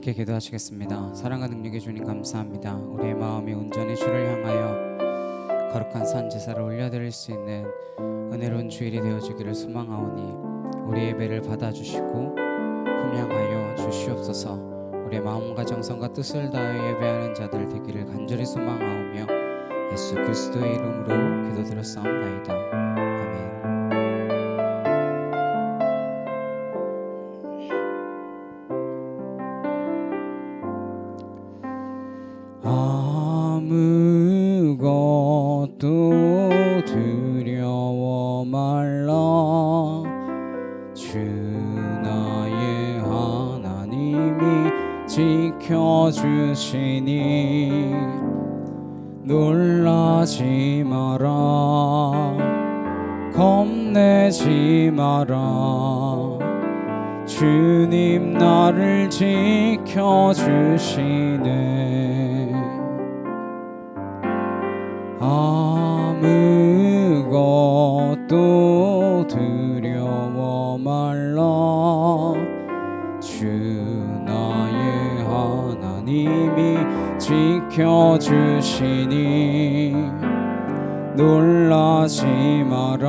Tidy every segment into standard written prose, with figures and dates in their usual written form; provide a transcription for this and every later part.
함께 기도하시겠습니다. 사랑과 능력의 주님 감사합니다. 우리의 마음이 온전히 주를 향하여 거룩한 산 제사를 올려드릴 수 있는 은혜로운 주일이 되어주기를 소망하오니 우리의 예배를 받아주시고 흠양하여 주시옵소서. 우리의 마음과 정성과 뜻을 다하여 예배하는 자들 되기를 간절히 소망하오며 예수 그리스도의 이름으로 기도드렸사옵나이다. 아멘. 아무것도 두려워 말라. 주 나의 하나님이 지켜주시니 놀라지 마라. 겁내지 마라. 주님 나를 지켜주시네. 아무것도 두려워 말라. 주 나의 하나님이 지켜주시니 놀라지 마라.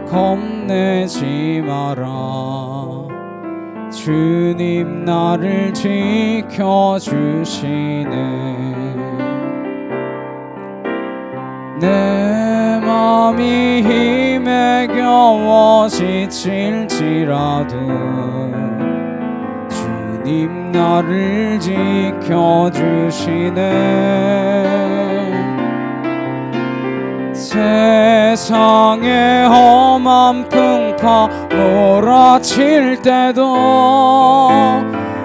겁내지 마라. 주님 나를 지켜주시네. 내 맘이 힘에 겨워 지칠지라도 주님 나를 지켜주시네. 세상의 험한 풍파 몰아칠 때도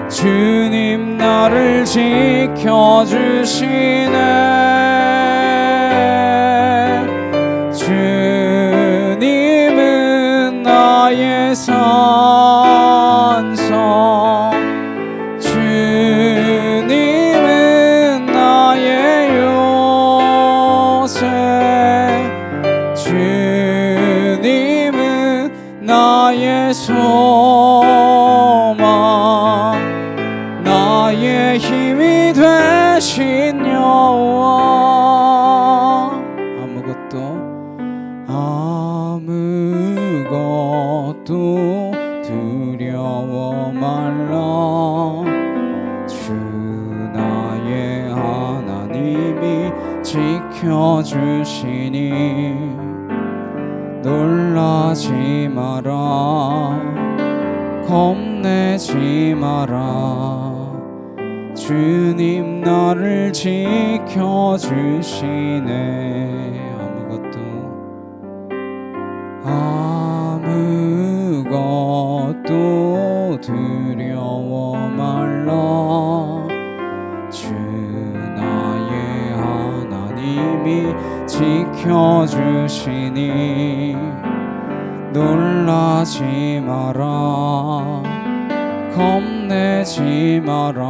주님 나를 지켜주시네. 주님은 나의 산성, 주님은 나의 요새, 주님은 나의 소망, 나의 힘이 되신 여호와. 아무것도 두려워 말라. 주 나의 하나님이 지켜주시니 놀라지 마라. 겁내지 마라. 주님 나를 지켜주시네. 아무것도 두려워 말라. 주 나의 하나님이 지켜주시니 놀라지 마라. 겁내지 마라.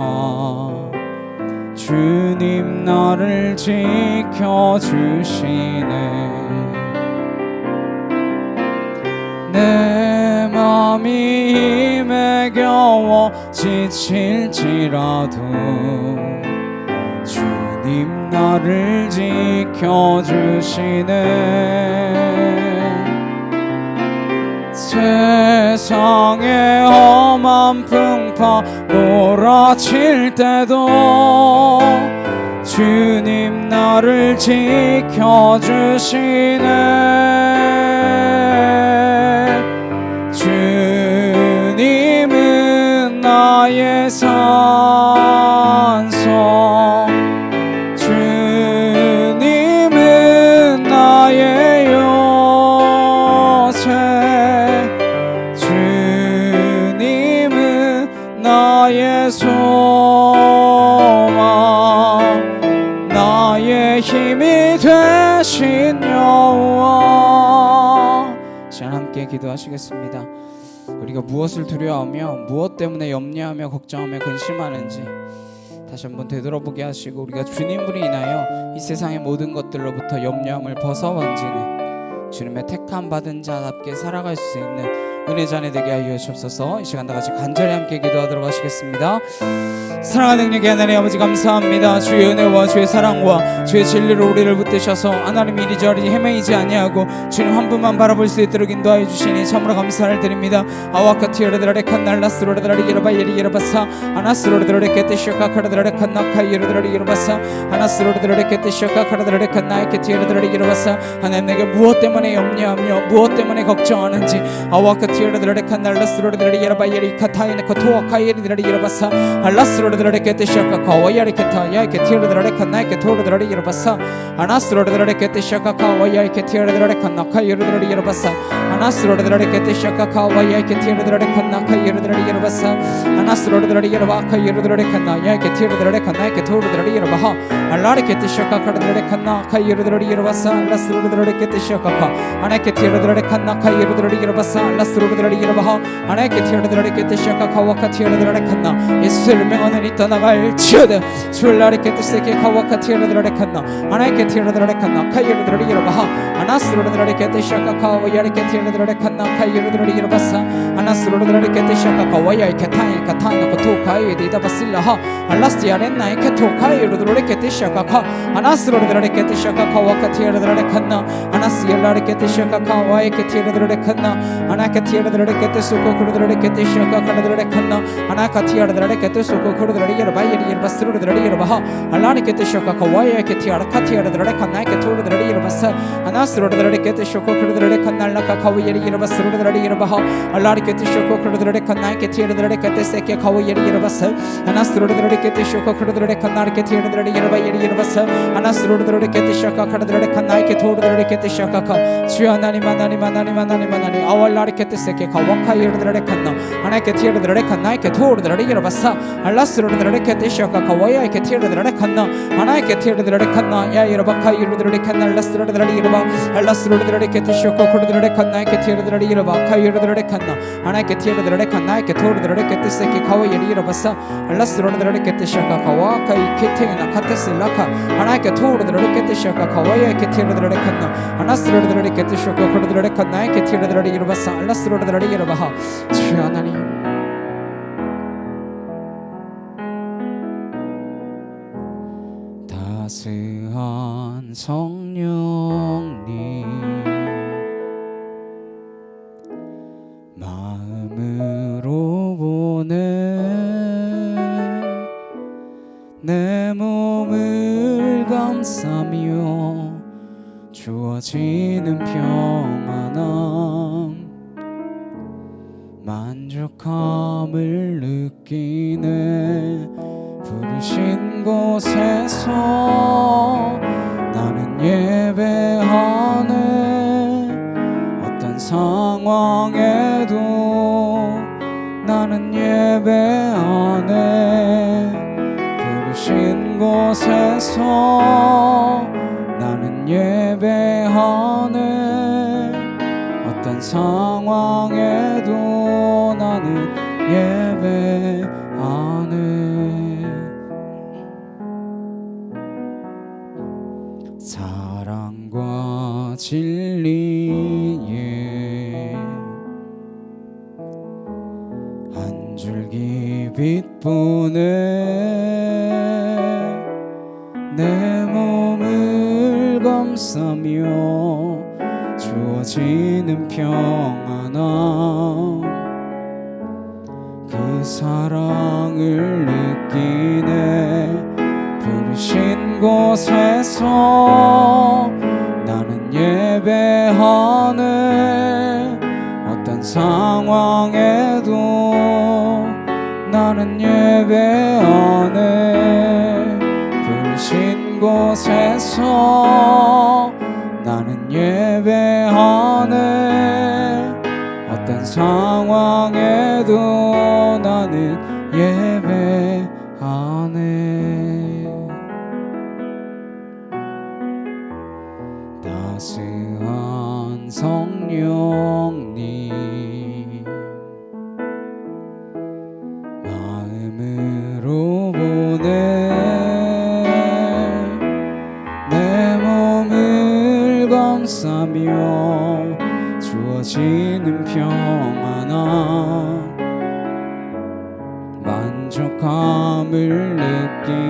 주님 나를 지켜주시네. 내 맘이 힘에 겨워 지칠지라도 주님 나를 지켜주시네. 세상의 험한 풍파 몰아칠 때도 주님 나를 지켜주시네. 주님은 나의 산성, 주님은 나의 요새, 주님은 나의 소망, 나의 힘이 되신 여호와. 시간 함께 기도하시겠습니다. 우리가 무엇을 두려워하며 무엇 때문에 염려하며 걱정하며 근심하는지 다시 한번 되돌아보게 하시고, 우리가 주님으로 인하여 이 세상의 모든 것들로부터 염려함을 벗어던지는 주님의 택함 받은 자답게 살아갈 수 있는 은혜 자녀 되게 하여 주옵소서. 이 시간 다 같이 간절히 함께 기도하도록 하시겠습니다. 사랑하는 능력의 하나님 아버지 감사합니다. 주의 은혜와 주의 사랑과 주의 진리로 우리를 붙드셔서 하나님 이리저리 헤매이지 아니하고 주님 한 분만 바라볼 수 있도록 인도하여 주시니 참으로 감사를 드립니다. 아와카티여르드라레 칸날라스로르드라리 이르바예리 이르바사 아나스로르드라레 케티시오카 카르드라레 칸나카이르드라리 이르바사 아나스로르드라레 케티시오카 카르드라레 칸나이케티여르드라리 이르바사 하나님 내게 무엇 때문에 염려하며 무엇 때문에 걱정하는지 아와카티여르드라레 칸날라스로르드라리 이르바예리 카타이네 코토와카이르드라리 이르바사 알라스로르드라레 케티시오카 카와야리 케타야 케티여르드라레 칸나이케 토르드라리 이르바사 아나스로르드라레 케티시오카 카와야리 케티여르드라레 칸나카이르드라리 이르바사 아나스로르드라레 케티시오카 카와야리 케티여르드라레 칸나카이르드라리 이르바사 아나스로르드라리 이르바카이르드라레 칸나야 케티여르드라레 칸나이케 토르드라리 이르바하 알라레 케티시오카 카르드라레 칸나카이르드라리 이르바사 알라스로르드라레 케티시오카 카 아나케티여르드라레 칸나카이르드라리 이르바사 알라스로르드라리 이르바하 아나케티여르드라레 케티시오카 카와카티여르드라레 칸나 예수를 명하는 이 떠나갈 지어다 주얼라레 케티세케 카와카티여르드라레 칸나 아나케티여르드라레 칸나 카이르드라리 이르바하 아나스로르드라레 케티시오카 카와야레 케티여르드라레 칸나 카이르드라리 이르바사 아나스로르드라레 케티시오카 카와야레 케타이 카타나 코토카이 디다바실라하 알라스티아레나이 케토카이르드라레 케티시오카 카 아나스로르드라레 케티시오카 카와카티여르드라레 칸나 아나시엘라레 케티시오카 카와이 케티여르드라레 칸나 아나케티여르드라레 케티수코 쿠르드라레 케티시오카 카르드라레 칸나 아나카티여르드라레 케티수코 쿠르드라레 이르바예리 이르바스로르드라레 이르바하 알라니 케티시오카 카와이 케티아라 카티여르드라레 칸나이 케토르드라레 이르바사 아나스로르드라레 케티수코 쿠르드라레 칸날라카 카와예리 이르바스로르드라레 이르바하 알라니 케티수코 쿠르드라레 칸나이 케티여르드라레 케티세케 카와예리 이르바사 아나스로르드라레 케티수코 쿠르드라레 칸나리 케티여르드라레 이르바예리 이르바사 아나스로르드라레 케티시오카 카르드라레 칸나이 케토르드라레 케티시오카 카 주여 하나님 하나님 하나님 하나님 하나님 아왈라리 케티세케 카와카이르드라레 칸나 아나이 케티여르드라레 칸나이 케토르드라레 이르바사 알라스로르드라레 케티시오카 카와야이 케티여르드라레 칸나 아나이 케티여르드라레 칸나 야 이르바카이르드라레 칸날라스로르드라레 이르바 알라스로르드라레 케티시오카 쿠르드라레 칸나이 케티여르드라레 이르바 카이르드라레 칸나 아나이 케티여르드라레 칸나이 케토르드라레 케티세케 카와야리 이르바사 알라스로르드라레 케티시오카 카와카이 케테나 카테슬라카 아나이 케토르드라레 케티시오카 카와야이 케티여르드라레 칸나 아나스로르드라레 케티시오카 쿠르드라레 칸나이 케티여르드라레 이르바사 알라스로르드라레 이르바하 주여 하나님 따스한 성령님 마음으로 보내 내 몸을 감싸며 주어지는 평안함 만족함을 느끼네 부르신 곳에서 나는 예배하네 어떤 상황에도 나는 예배하네 부르신 곳에서 나는 예배하네 어떤 상황에도 나는 예배하네 사랑과 진리에 한 줄기 빛 보내 내 몸을 감싸며 주어지는 평안함 그 사랑을 느끼네 부르신 곳에서 나는 예배하네 어떤 상황에도 나는 예배하네 부르신 곳에서 나는 예배하네 어떤 상황에도 나는 예배하네 따스한 성령님 마음으로 보내 내 몸을 감싸며 주어지는 평안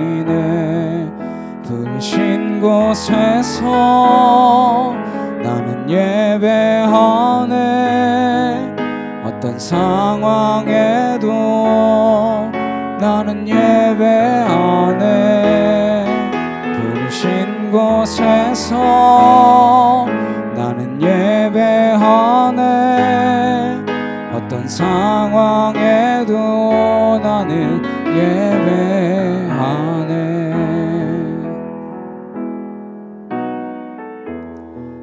느끼네. 부르신 곳에서 나는 예배하네. 어떤 상황에도 나는 예배하네. 부르신 곳에서 나는 예배하네. 어떤 상황에도 나는 예배하네.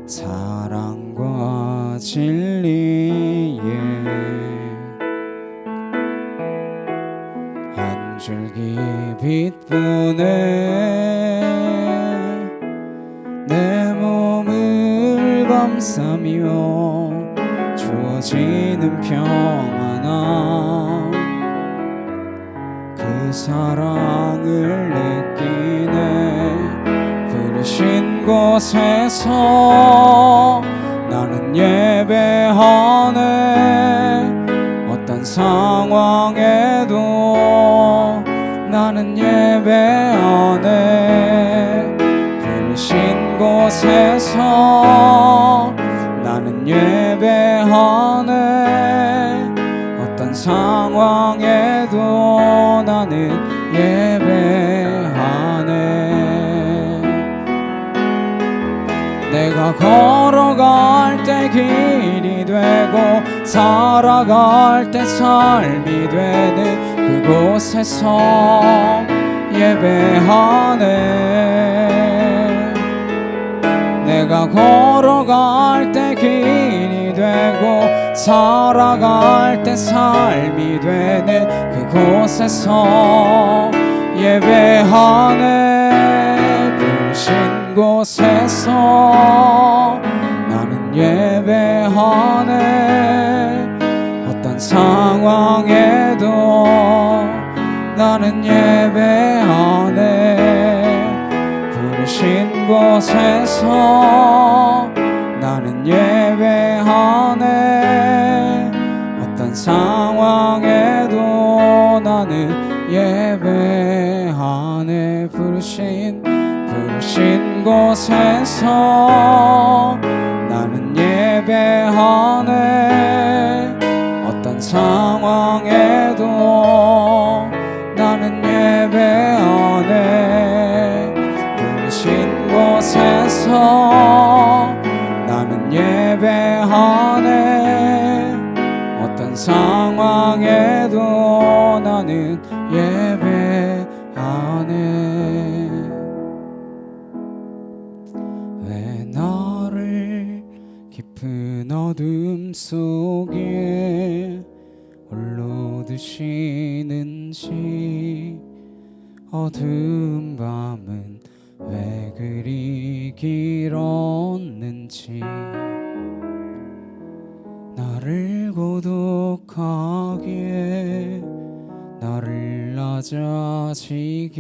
사랑과 진리에 한 줄기 빛보네. 내 몸을 감싸며 주어지는 평안함, 그 사랑을 느끼네. 부르신 곳에서 나는 예배하네. 어떤 상황에도 나는 예배하네. 부르신 곳에서 나는 예배하네. 어떤 상황에도 나는 예배하네. 내가 걸어갈 때 길이 되고 살아갈 때 삶이 되는 그곳에서 예배하네. 내가 걸어갈 때 길이 되고 살아갈 때 삶이 되는 그곳에서 예배하네. 부르신 곳에서 나는 예배하네. 어떤 상황에도 나는 예배하네. 부르신 곳에서 나는 예배하네. 어떤 상황에도 나는 예배하네. 부르신 곳에서 나는 예배하네. 어떤 상황에도 나는 예배하네. 부르신 곳에서 나는 예배하네. 어떤 상황에도 나는 예배하네. 왜 나를 깊은 어둠 속에 홀로 두시는지, 어두운 밤은 왜 그리 길었는지, 나를 고독하게 나를 낮아지게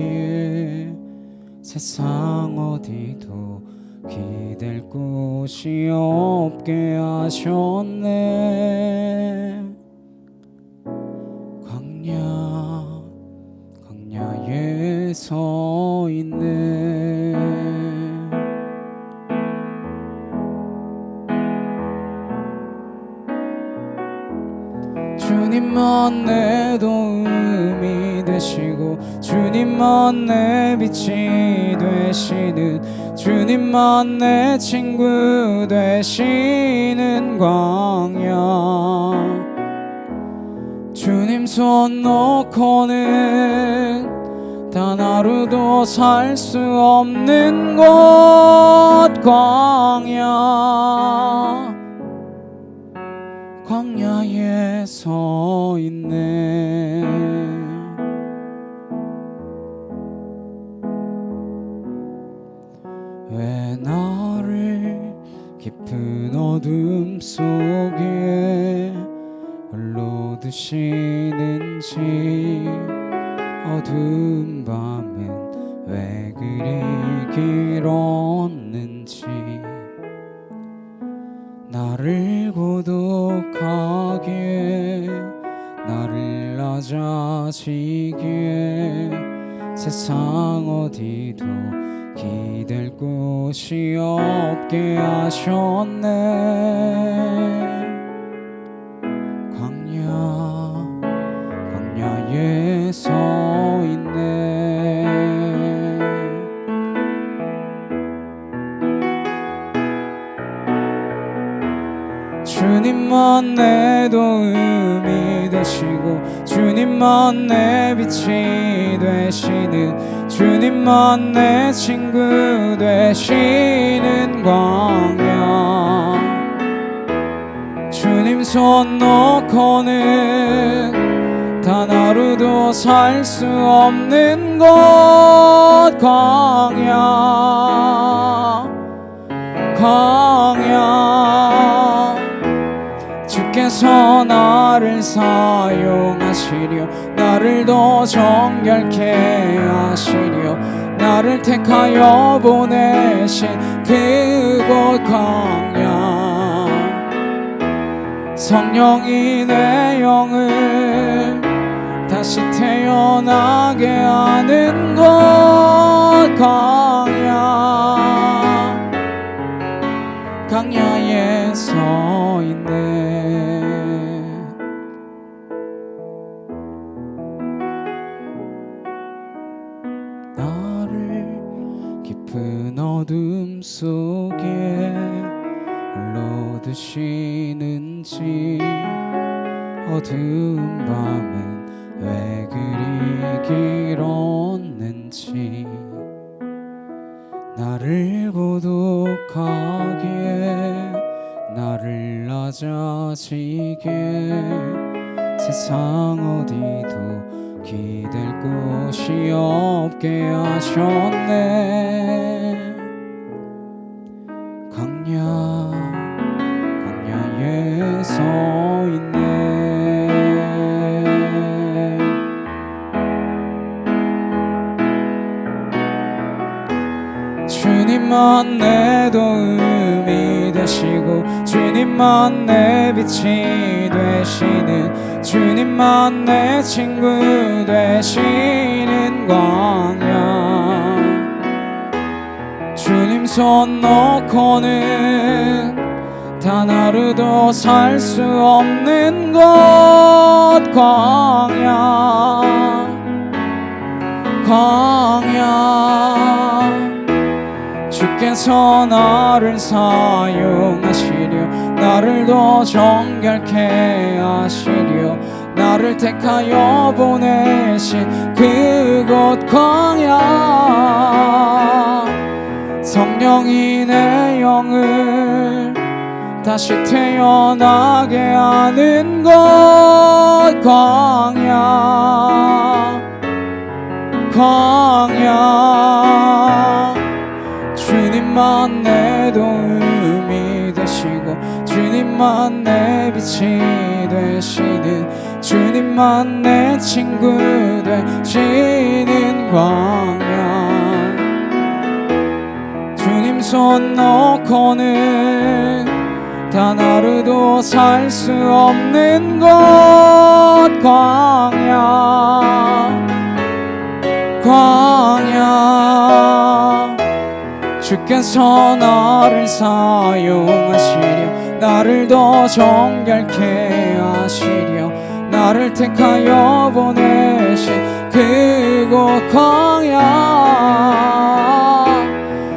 세상 어디도 기댈 곳이 없게 하셨네. 광야에 서 있네. 주님만 내 도움이 되시고 주님만 내 빛이 되시는, 주님만 내 친구 되시는 광야. 주님 손 놓고는 단 하루도 살 수 없는 곳 광야. 광야에 서 있네. 왜 나를 깊은 어둠 속에 홀로 두시는지, 어두운 밤은 왜 그리 길었는지, 나를 고독하게 나를 낮아지게 세상 어디도 기댈 곳이 없게 하셨네. 광야에 서 있네. 주님만 내 도움이 되시고 주님만 내 빛이 되시는 주님만 내 친구 되시는 광야. 주님 손 놓고는 단 하루도 살 수 없는 곳 광야. 주께서 나를 사용하시려 나를 더 정결케 하시려 나를 택하여 보내신 그곳 광야. 성령이 내 영을 다시 태어나게 하는 곳 광야에 서 있네. 나를 깊은 어둠 속에 홀로 두시는지 어두운 밤은 왜 그리 길었는지 나를 고독하게 나를 낮아지게 세상 어디도 기댈 곳이 없게 하셨네. 광야에 서 있네. 주님만 내 도움이 되시고 주님만 내 빛이 되시는 주님만 내 친구 되시는 광야. 주님 손 놓고는 단 하루도 살 수 없는 곳 광야. 주께서 나를 사용하시려 나를 더 정결케 하시려 나를 택하여 보내신 그곳 광야. 성령이 내 영을 다시 태어나게 하는 곳 광야. 주님만 내 도움이 되시고 주님만 내 빛이 되시는 주님만 내 친구 되시는 광야. 주님 손 놓고는 단 하루도 살 수 없는 곳 광야. 주께서 나를 사용하시려 나를 더 정결케 하시려 나를 택하여 보내신 그곳 광야.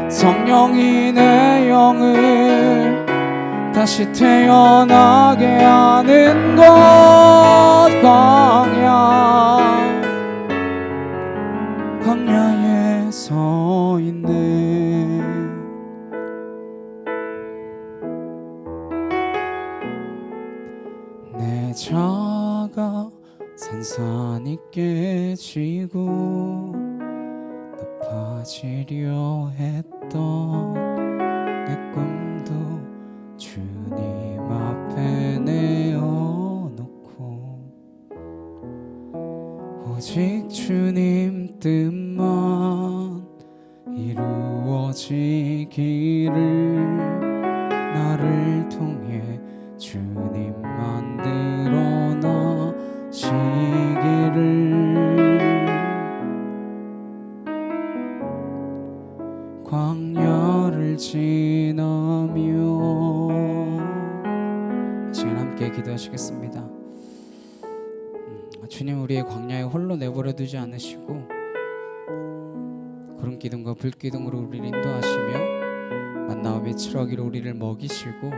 성령이 내 영을 다시 태어나게 하는 곳 광야에 서 있네. 내 자가 산산이 깨지고 높아지려 했던 내 꿈도 주님 앞에 내어놓고 오직 주님 뜻만 이루어지기를 나를 통해 주님 만들어 나시기를 광야를 지나며. 이 시간 함께 기도하시겠습니다. 주님, 우리의 광야에 홀로 내버려 두지 않으시고 구름 기둥과 불 기둥으로 우리를 인도하시며 만나와 칠하기로 우리를 먹이시고,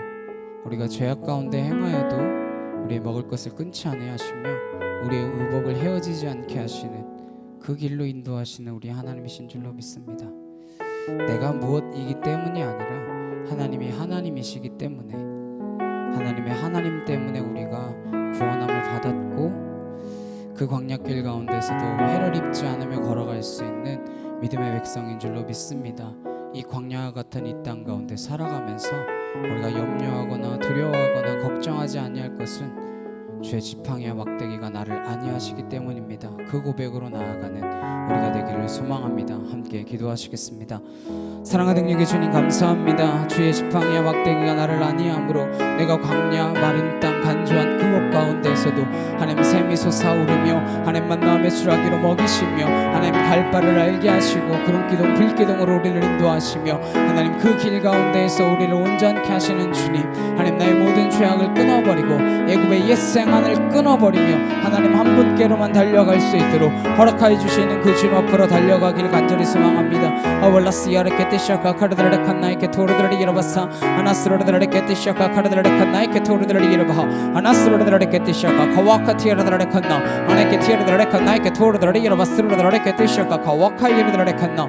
우리가 죄악 가운데 행하여도 우리의 먹을 것을 끊지 아니하시며 우리의 의복을 헤어지지 않게 하시는 그 길로 인도하시는 우리 하나님이신 줄로 믿습니다. 내가 무엇이기 때문이 아니라 하나님이 하나님이시기 때문에, 하나님의 하나님 때문에 우리가 구원함을 받았고, 그 광야길 가운데서도 해를 입지 않으며 걸어갈 수 있는 믿음의 백성인 줄로 믿습니다. 이 광야와 같은 이 땅 가운데 살아가면서 우리가 염려하거나 두려워하거나 걱정하지 아니할 것은 죄 지팡이와 막대기가 나를 안위하시기 때문입니다. 그 고백으로 나아가는 우리가 되기를 소망합니다. 함께 기도하시겠습니다. 사랑하는 능력의 주님, 감사합니다. 주의 지팡이와 막대기가 나를 안위함으로 내가 광야 마른 땅 간조한 그곳 가운데서도 하나님 샘이 솟아오르며 하나님 만남의 수라기로 먹이시며 하나님 갈 바를 알게 하시고 구름 기둥 불 기둥으로 우리를 인도하시며 하나님 그 길 가운데에서 우리를 온전케 하시는 주님, 하나님 나의 모든 죄악을 끊어버리고 애굽의 옛 생활을 끊어버리며 하나님 한 분께로만 달려갈 수 있도록 허락하여 주시는 그 주님 앞으로 달려가길 간절히 소망합니다. 아월라스야르케 티샤카 카르드레칸 나이케 토르드레리 이라바사 아나스로드레케 티샤카 카르드레칸 나이케 토르드레리 이라바하 아나스로드레케 티샤카 카와카티르드레칸 나 아나케 티르드레칸 나이케 토르드레리 이라바스로드레케 티샤카 카와카이르드레칸 나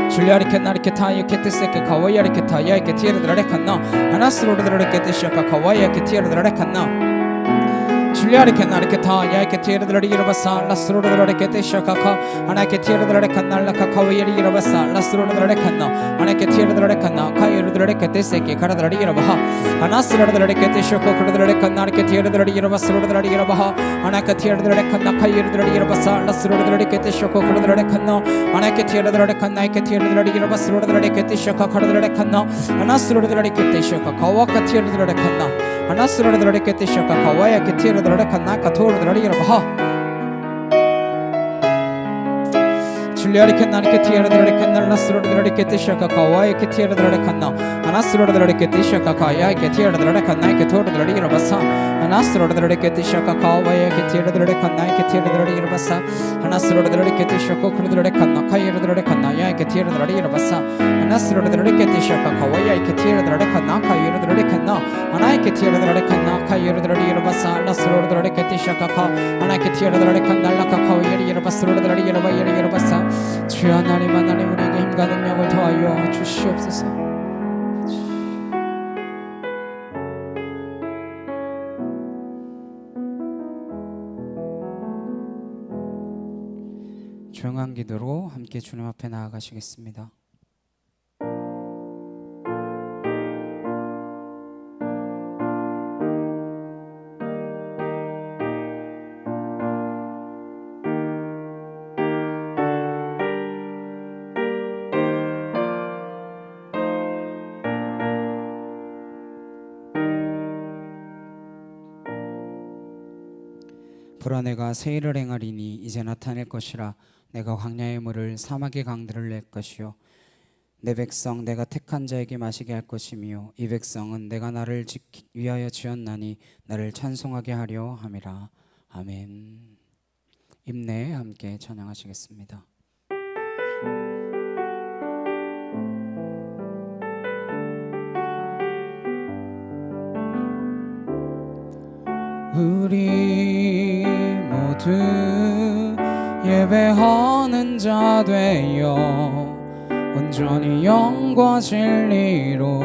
줄리아리케 나리케 타이케 티세케 카와이아리케 타이아이케 티르드레칸 나 아나스로드레케 티샤카 카와이아케 티르드레칸 나 줄리아리케 나리케 타이아이케 티르드레리 이라바사 라스로드레케 티샤카카 아나케 티르드레칸 날라카 카와이아리 이라바사 라스로드레칸 나 아나케 티르드레칸 나 카이르드레케 티세케 카라드레리 이라바하 아나스로드레케 티샤카 카라드레칸 나리케 티르드레리 이라바스로드레리 이라바하 아나케 티르드레칸 나 카이르드레리 이라바사 라스로드레케 티샤카 카라드레칸 나 아나케 티르드레칸 나이케 티르드레리 이라바스로드레케 티샤카 카라드레칸 나 아나스로드레케 티샤카 카와카 티르드레칸 나 아나스로드레케 티샤카 카와야케 티르드레칸 나 카토르드레리 이라바하 줄리아리케 나리케 티르드레케 날라스로드레케 티샤카 카와야케 티르드레칸 나 아나스로드레케 티샤카 카야케 티르드레칸 나이케 토르드레리 이라바사 아나스로드레케 티샤카 카와야케 티르드레칸 나이케 티르드레리 이라바사 아나스로드레케 티샤카 크르드레칸 나 카이르드레칸 나 야케 티르드레리 이라바사 아나스로드레케 티샤카 카와야케 티르드레칸 나 카이르드레칸 나 아나이케 티르드레칸 나 카이르드레리 이라바사 아나스로드레케 티샤카 카 아나이케 티르드레칸 날라카 카와야리 이라바스로드레리 이라바야리 이라바사 주여 하나님, 하나님 우리에게 힘과 능력을 더하여 주시옵소서. 조용한 기도로 함께 주님 앞에 나아가시겠습니다. 보라, 내가 새 일을 행하리니 이제 나타낼 것이라. 내가 광야의 물을 사막의 강들을 낼 것이요 내 백성 내가 택한 자에게 마시게 할 것이며 이 백성은 내가 나를 위하여 지었나니 나를 찬송하게 하려 함이라. 아멘. 입내 함께 찬양하시겠습니다. 우리 모두 예배하는 자 되어 온전히 영과 진리로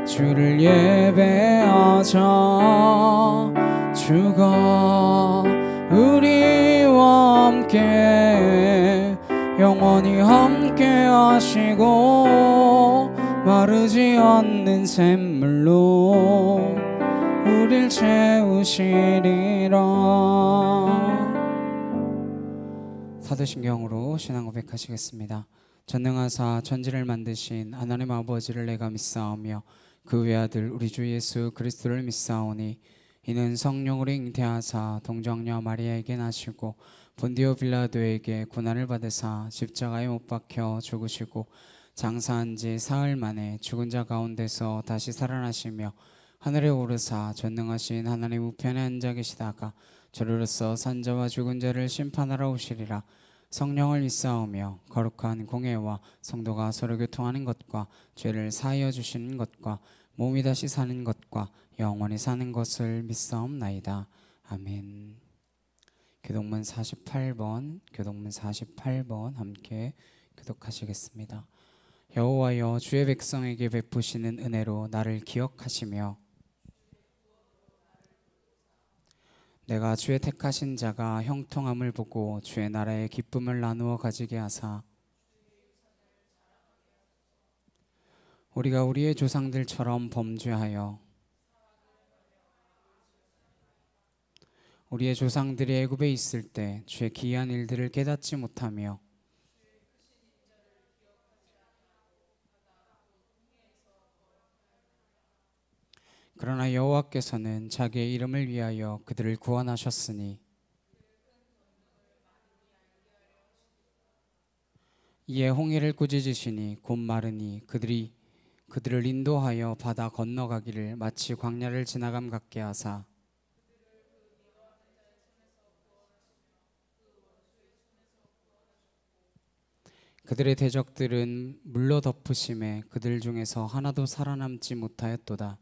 주를 예배하자. 주가 우리와 함께 영원히 함께 하시고 마르지 않는 샘물로 우릴 채우시리라. 사도신경으로 신앙 고백하시겠습니다. 전능하사 천지를 만드신 하나님 아버지를 내가 믿사오며 그 외아들 우리 주 예수 그리스도를 믿사오니 이는 성령으로 잉태하사 동정녀 마리아에게 나시고 본디오 빌라도에게 고난을 받으사 십자가에 못 박혀 죽으시고 장사한 지 사흘 만에 죽은 자 가운데서 다시 살아나시며 하늘에 오르사 전능하신 하나님 우편에 앉아 계시다가 저리로서 산자와 죽은 자를 심판하러 오시리라. 성령을 믿사오며 거룩한 공예와 성도가 서로 교통하는 것과 죄를 사하여 주시는 것과 몸이 다시 사는 것과 영원히 사는 것을 믿사옵나이다. 아멘. 교독문 48번 함께 교독하시겠습니다. 여호와여, 주의 백성에게 베푸시는 은혜로 나를 기억하시며 내가 주의 택하신 자가 형통함을 보고 주의 나라의 기쁨을 나누어 가지게 하사 우리가 우리의 조상들처럼 범죄하여 우리의 조상들이 애굽에 있을 때 주의 기이한 일들을 깨닫지 못하며 그러나 여호와께서는 자기의 이름을 위하여 그들을 구원하셨으니 이에 홍해를 꾸짖으시니 곧 마르니 그들을 인도하여 바다 건너가기를 마치 광야를 지나감 같게 하사 그들의 대적들은 물로 덮으심에 그들 중에서 하나도 살아남지 못하였도다.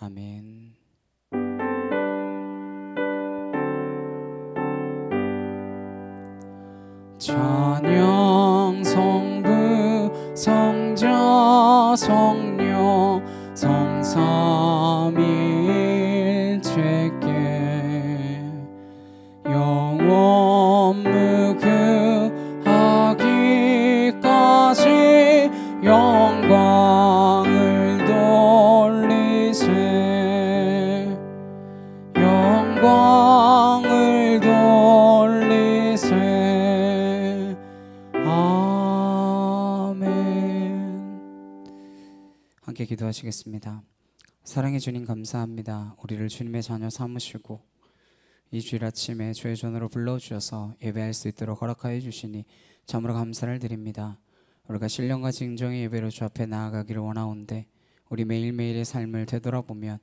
아멘. 찬양 성부 성자 성령 성삼위일체께 영원 무궁하기까지 영광을 돌리세 영광을 돌리세 아멘. 함께 기도하시겠습니다. 사랑해 주님 감사합니다. 우리를 주님의 자녀 삼으시고 이 주일 아침에 주의 전으로 불러주셔서 예배할 수 있도록 허락하여 주시니 참으로 감사를 드립니다. 우리가 신령과 진정의 예배로 주 앞에 나아가기를 원하온데 우리 매일매일의 삶을 되돌아보면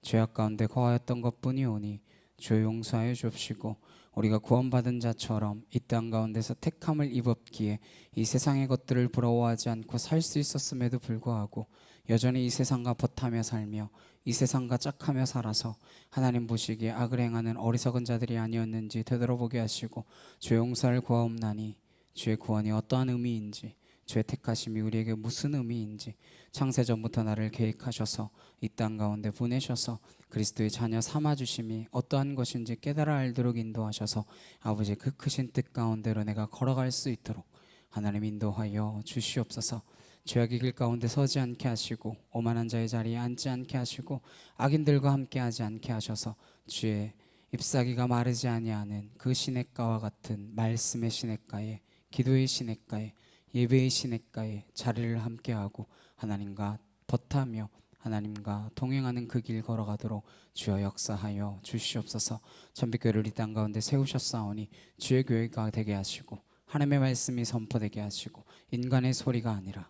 죄악 가운데 거하였던 것뿐이오니 주여 용서하여 주옵시고 우리가 구원받은 자처럼 이 땅 가운데서 택함을 입었기에 이 세상의 것들을 부러워하지 않고 살 수 있었음에도 불구하고 여전히 이 세상과 벗하며 살며 이 세상과 짝하며 살아서 하나님 보시기에 악을 행하는 어리석은 자들이 아니었는지 되돌아보게 하시고 주의 용서를 구하옵나니 주의 구원이 어떠한 의미인지 주의 택하심이 우리에게 무슨 의미인지 창세전부터 나를 계획하셔서 이 땅 가운데 보내셔서 그리스도의 자녀 삼아주심이 어떠한 것인지 깨달아 알도록 인도하셔서 아버지의 그 크신 뜻 가운데로 내가 걸어갈 수 있도록 하나님 인도하여 주시옵소서. 죄악의 길 가운데 서지 않게 하시고 오만한 자의 자리에 앉지 않게 하시고 악인들과 함께 하지 않게 하셔서 주의 잎사귀가 마르지 아니하는 그 시냇가와 같은 말씀의 시냇가에 기도의 시냇가에 예배의 시냇가에 자리를 함께하고 하나님과 벗하며 하나님과 동행하는 그 길 걸어가도록 주여 역사하여 주시옵소서. 천빛교회를 이 땅 가운데 세우셨사오니 주의 교회가 되게 하시고 하나님의 말씀이 선포되게 하시고 인간의 소리가 아니라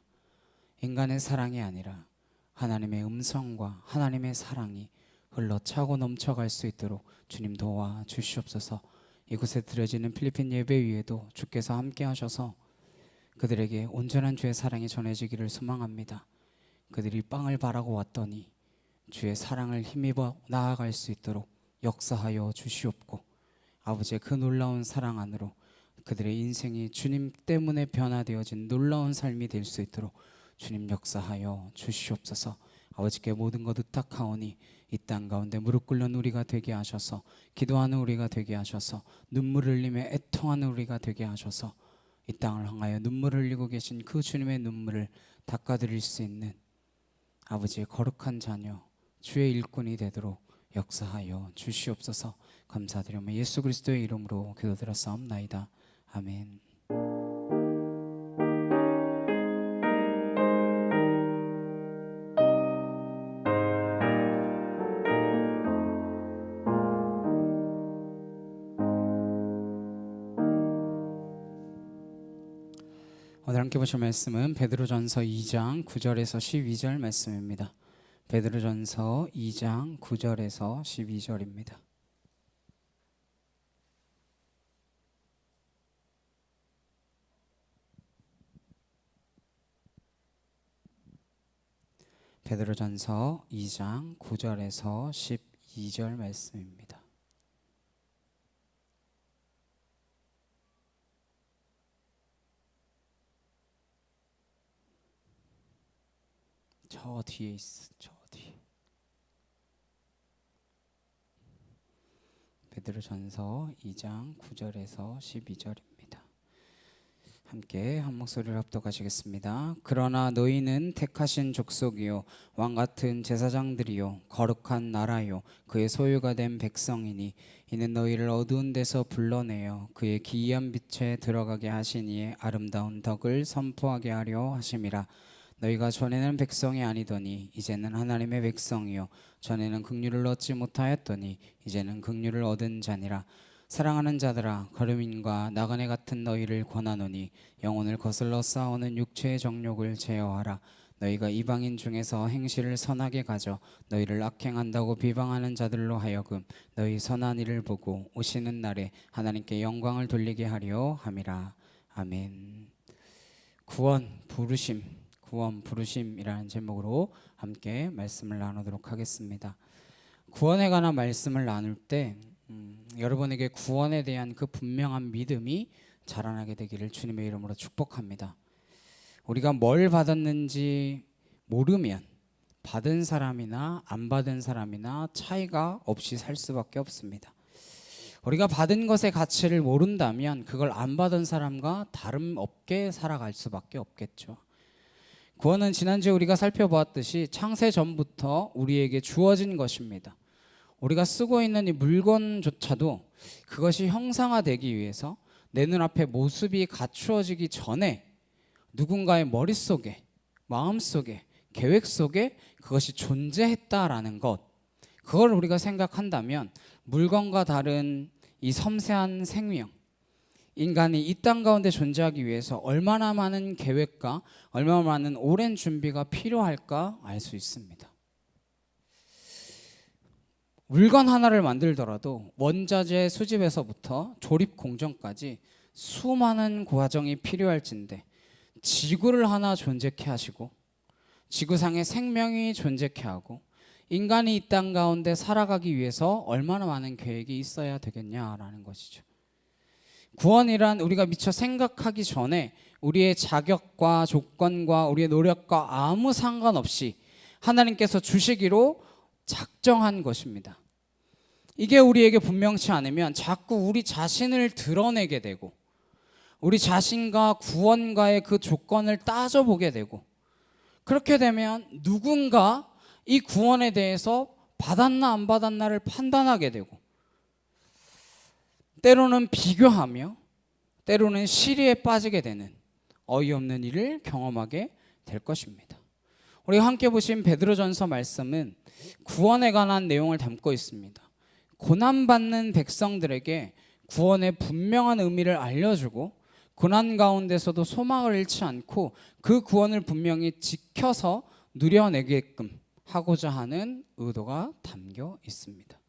인간의 사랑이 아니라 하나님의 음성과 하나님의 사랑이 흘러차고 넘쳐갈 수 있도록 주님 도와 주시옵소서. 이곳에 드려지는 필리핀 예배 위에도 주께서 함께 하셔서 그들에게 온전한 주의 사랑이 전해지기를 소망합니다. 그들이 빵을 바라고 왔더니 주의 사랑을 힘입어 나아갈 수 있도록 역사하여 주시옵고 아버지의 그 놀라운 사랑 안으로 그들의 인생이 주님 때문에 변화되어진 놀라운 삶이 될 수 있도록 주님 역사하여 주시옵소서. 아버지께 모든 것 의탁하오니 이 땅 가운데 무릎 꿇는 우리가 되게 하셔서 기도하는 우리가 되게 하셔서 눈물을 흘리며 애통하는 우리가 되게 하셔서 이 땅을 향하여 눈물을 흘리고 계신 그 주님의 눈물을 닦아드릴 수 있는 아버지의 거룩한 자녀 주의 일꾼이 되도록 역사하여 주시옵소서. 감사드리며 예수 그리스도의 이름으로 기도드렸사옵나이다. 아멘. 오늘 함께 보실 말씀은 베드로전서 2장 9절에서 12절 말씀입니다. 베드로전서 2장 9절에서 12절입니다. 베드로전서 2장 9절에서 12절 말씀입니다. 저 뒤에 있어. 저 뒤에. 베드로전서 2장 9절에서 12절입니다. 함께 한 목소리를 합독하시겠습니다. 그러나 너희는 택하신 족속이요 왕 같은 제사장들이요 거룩한 나라요 그의 소유가 된 백성이니 이는 너희를 어두운 데서 불러내어 그의 기이한 빛에 들어가게 하신 이의 아름다운 덕을 선포하게 하려 하심이라. 너희가 전에는 백성이 아니더니 이제는 하나님의 백성이요 전에는 긍휼을 얻지 못하였더니 이제는 긍휼을 얻은 자니라. 사랑하는 자들아 거류민과 나그네 같은 너희를 권하노니 영혼을 거슬러 싸우는 육체의 정욕을 제어하라. 너희가 이방인 중에서 행실을 선하게 가져 너희를 악행한다고 비방하는 자들로 하여금 너희 선한 일을 보고 오시는 날에 하나님께 영광을 돌리게 하려 함이라. 아멘. 구원 부르심이라는 제목으로 함께 말씀을 나누도록 하겠습니다. 구원에 관한 말씀을 나눌 때 여러분에게 구원에 대한 그 분명한 믿음이 자라나게 되기를 주님의 이름으로 축복합니다. 우리가 뭘 받았는지 모르면 받은 사람이나 안 받은 사람이나 차이가 없이 살 수밖에 없습니다. 우리가 받은 것의 가치를 모른다면 그걸 안 받은 사람과 다름없게 살아갈 수밖에 없겠죠. 구원은 지난주에 우리가 살펴보았듯이 창세 전부터 우리에게 주어진 것입니다. 우리가 쓰고 있는 이 물건조차도 그것이 형상화되기 위해서 내 눈앞에 모습이 갖추어지기 전에 누군가의 머릿속에, 마음속에, 계획 속에 그것이 존재했다라는 것, 그걸 우리가 생각한다면 물건과 다른 이 섬세한 생명, 인간이 이 땅 가운데 존재하기 위해서 얼마나 많은 계획과 얼마나 많은 오랜 준비가 필요할까 알 수 있습니다. 물건 하나를 만들더라도 원자재 수집에서부터 조립 공정까지 수많은 과정이 필요할진데 지구를 하나 존재케 하시고 지구상에 생명이 존재케 하고 인간이 이 땅 가운데 살아가기 위해서 얼마나 많은 계획이 있어야 되겠냐라는 것이죠. 구원이란 우리가 미처 생각하기 전에 우리의 자격과 조건과 우리의 노력과 아무 상관없이 하나님께서 주시기로 작정한 것입니다. 이게 우리에게 분명치 않으면 자꾸 우리 자신을 드러내게 되고 우리 자신과 구원과의 그 조건을 따져보게 되고 그렇게 되면 누군가 이 구원에 대해서 받았나 안 받았나를 판단하게 되고 때로는 비교하며 때로는 시리에 빠지게 되는 어이없는 일을 경험하게 될 것입니다. 우리가 함께 보신 베드로전서 말씀은 구원에 관한 내용을 담고 있습니다. 고난받는 백성들에게 구원의 분명한 의미를 알려주고 고난 가운데서도 소망을 잃지 않고 그 구원을 분명히 지켜서 누려내게끔 하고자 하는 의도가 담겨 있습니다.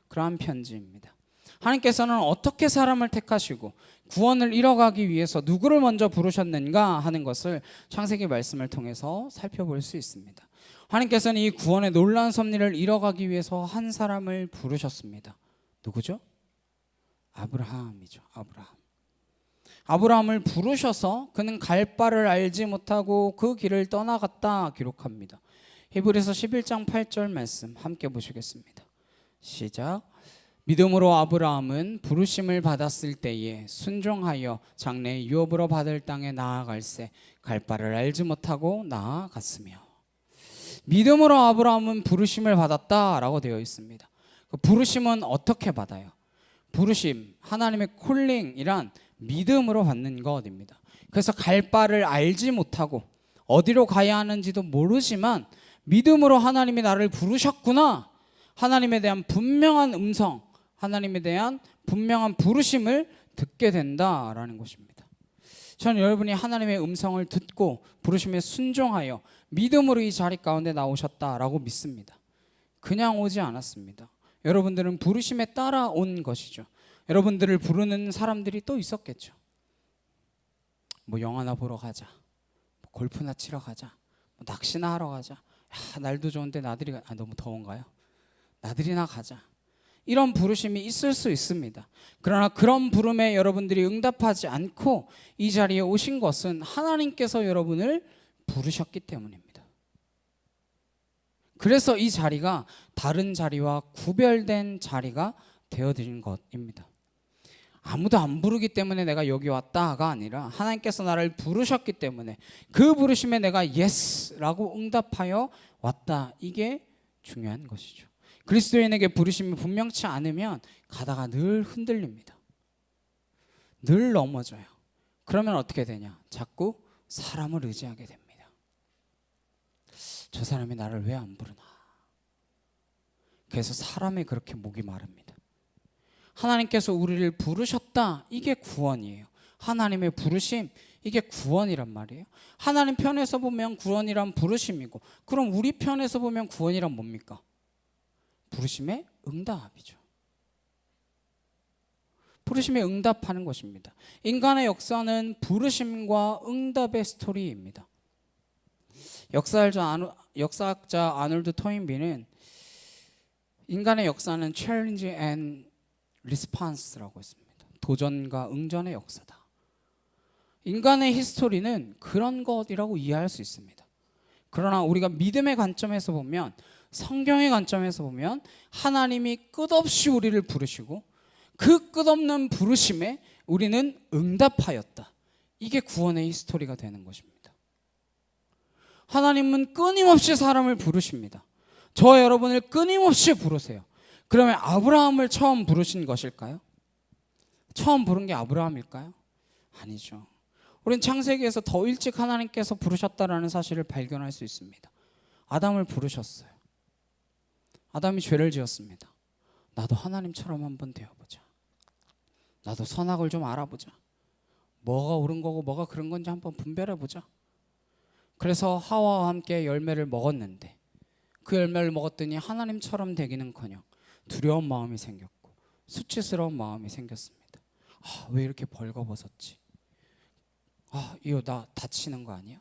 그러한 편지입니다. 하나님께서는 어떻게 사람을 택하시고 구원을 이뤄가기 위해서 누구를 먼저 부르셨는가 하는 것을 창세기 말씀을 통해서 살펴볼 수 있습니다. 하나님께서는 이 구원의 놀라운 섭리를 이뤄가기 위해서 한 사람을 부르셨습니다. 누구죠? 아브라함이죠. 아브라함을 부르셔서 그는 갈 바를 알지 못하고 그 길을 떠나갔다 기록합니다. 히브리서 11장 8절 말씀 함께 보시겠습니다. 시작. 믿음으로 아브라함은 부르심을 받았을 때에 순종하여 장래의 유업으로 받을 땅에 나아갈새 갈 바를 알지 못하고 나아갔으며. 믿음으로 아브라함은 부르심을 받았다라고 되어 있습니다. 그 부르심은 어떻게 받아요? 부르심, 하나님의 콜링이란 믿음으로 받는 것입니다. 그래서 갈 바를 알지 못하고 어디로 가야 하는지도 모르지만 믿음으로 하나님이 나를 부르셨구나, 하나님에 대한 분명한 음성, 하나님에 대한 분명한 부르심을 듣게 된다라는 것입니다. 저는 여러분이 하나님의 음성을 듣고 부르심에 순종하여 믿음으로 이 자리 가운데 나오셨다라고 믿습니다. 그냥 오지 않았습니다. 여러분들은 부르심에 따라온 것이죠. 여러분들을 부르는 사람들이 또 있었겠죠. 뭐 영화나 보러 가자, 뭐 골프나 치러 가자, 뭐 낚시나 하러 가자. 야, 날도 좋은데 나들이 너무 더운가요? 나들이나 가자. 이런 부르심이 있을 수 있습니다. 그러나 그런 부름에 여러분들이 응답하지 않고 이 자리에 오신 것은 하나님께서 여러분을 부르셨기 때문입니다. 그래서 이 자리가 다른 자리와 구별된 자리가 되어드린 것입니다. 아무도 안 부르기 때문에 내가 여기 왔다가 아니라 하나님께서 나를 부르셨기 때문에 그 부르심에 내가 예스라고 응답하여 왔다. 이게 중요한 것이죠. 그리스도인에게 부르심이 분명치 않으면 가다가 늘 흔들립니다. 늘 넘어져요. 그러면 어떻게 되냐? 자꾸 사람을 의지하게 됩니다. 저 사람이 나를 왜 안 부르나? 그래서 사람이 그렇게 목이 마릅니다. 하나님께서 우리를 부르셨다. 이게 구원이에요. 하나님의 부르심, 이게 구원이란 말이에요. 하나님 편에서 보면 구원이란 부르심이고, 그럼 우리 편에서 보면 구원이란 뭡니까? 부르심에 응답이죠. 부르심에 응답하는 것입니다. 인간의 역사는 부르심과 응답의 스토리입니다. 역사학자 아놀드 토인비는 인간의 역사는 challenge and response라고 했습니다. 도전과 응전의 역사다. 인간의 히스토리는 그런 것이라고 이해할 수 있습니다. 그러나 우리가 믿음의 관점에서 보면, 성경의 관점에서 보면 하나님이 끝없이 우리를 부르시고 그 끝없는 부르심에 우리는 응답하였다. 이게 구원의 히스토리가 되는 것입니다. 하나님은 끊임없이 사람을 부르십니다. 저와 여러분을 끊임없이 부르세요. 그러면 아브라함을 처음 부르신 것일까요? 처음 부른 게 아브라함일까요? 아니죠. 우린 창세기에서 더 일찍 하나님께서 부르셨다라는 사실을 발견할 수 있습니다. 아담을 부르셨어요. 아담이 죄를 지었습니다. 나도 하나님처럼 한번 되어보자. 나도 선악을 좀 알아보자. 뭐가 옳은 거고 뭐가 그런 건지 한번 분별해보자. 그래서 하와와 함께 열매를 먹었는데 그 열매를 먹었더니 하나님처럼 되기는커녕 두려운 마음이 생겼고 수치스러운 마음이 생겼습니다. 왜 이렇게 벌거벗었지? 이거 나 다치는 거 아니야?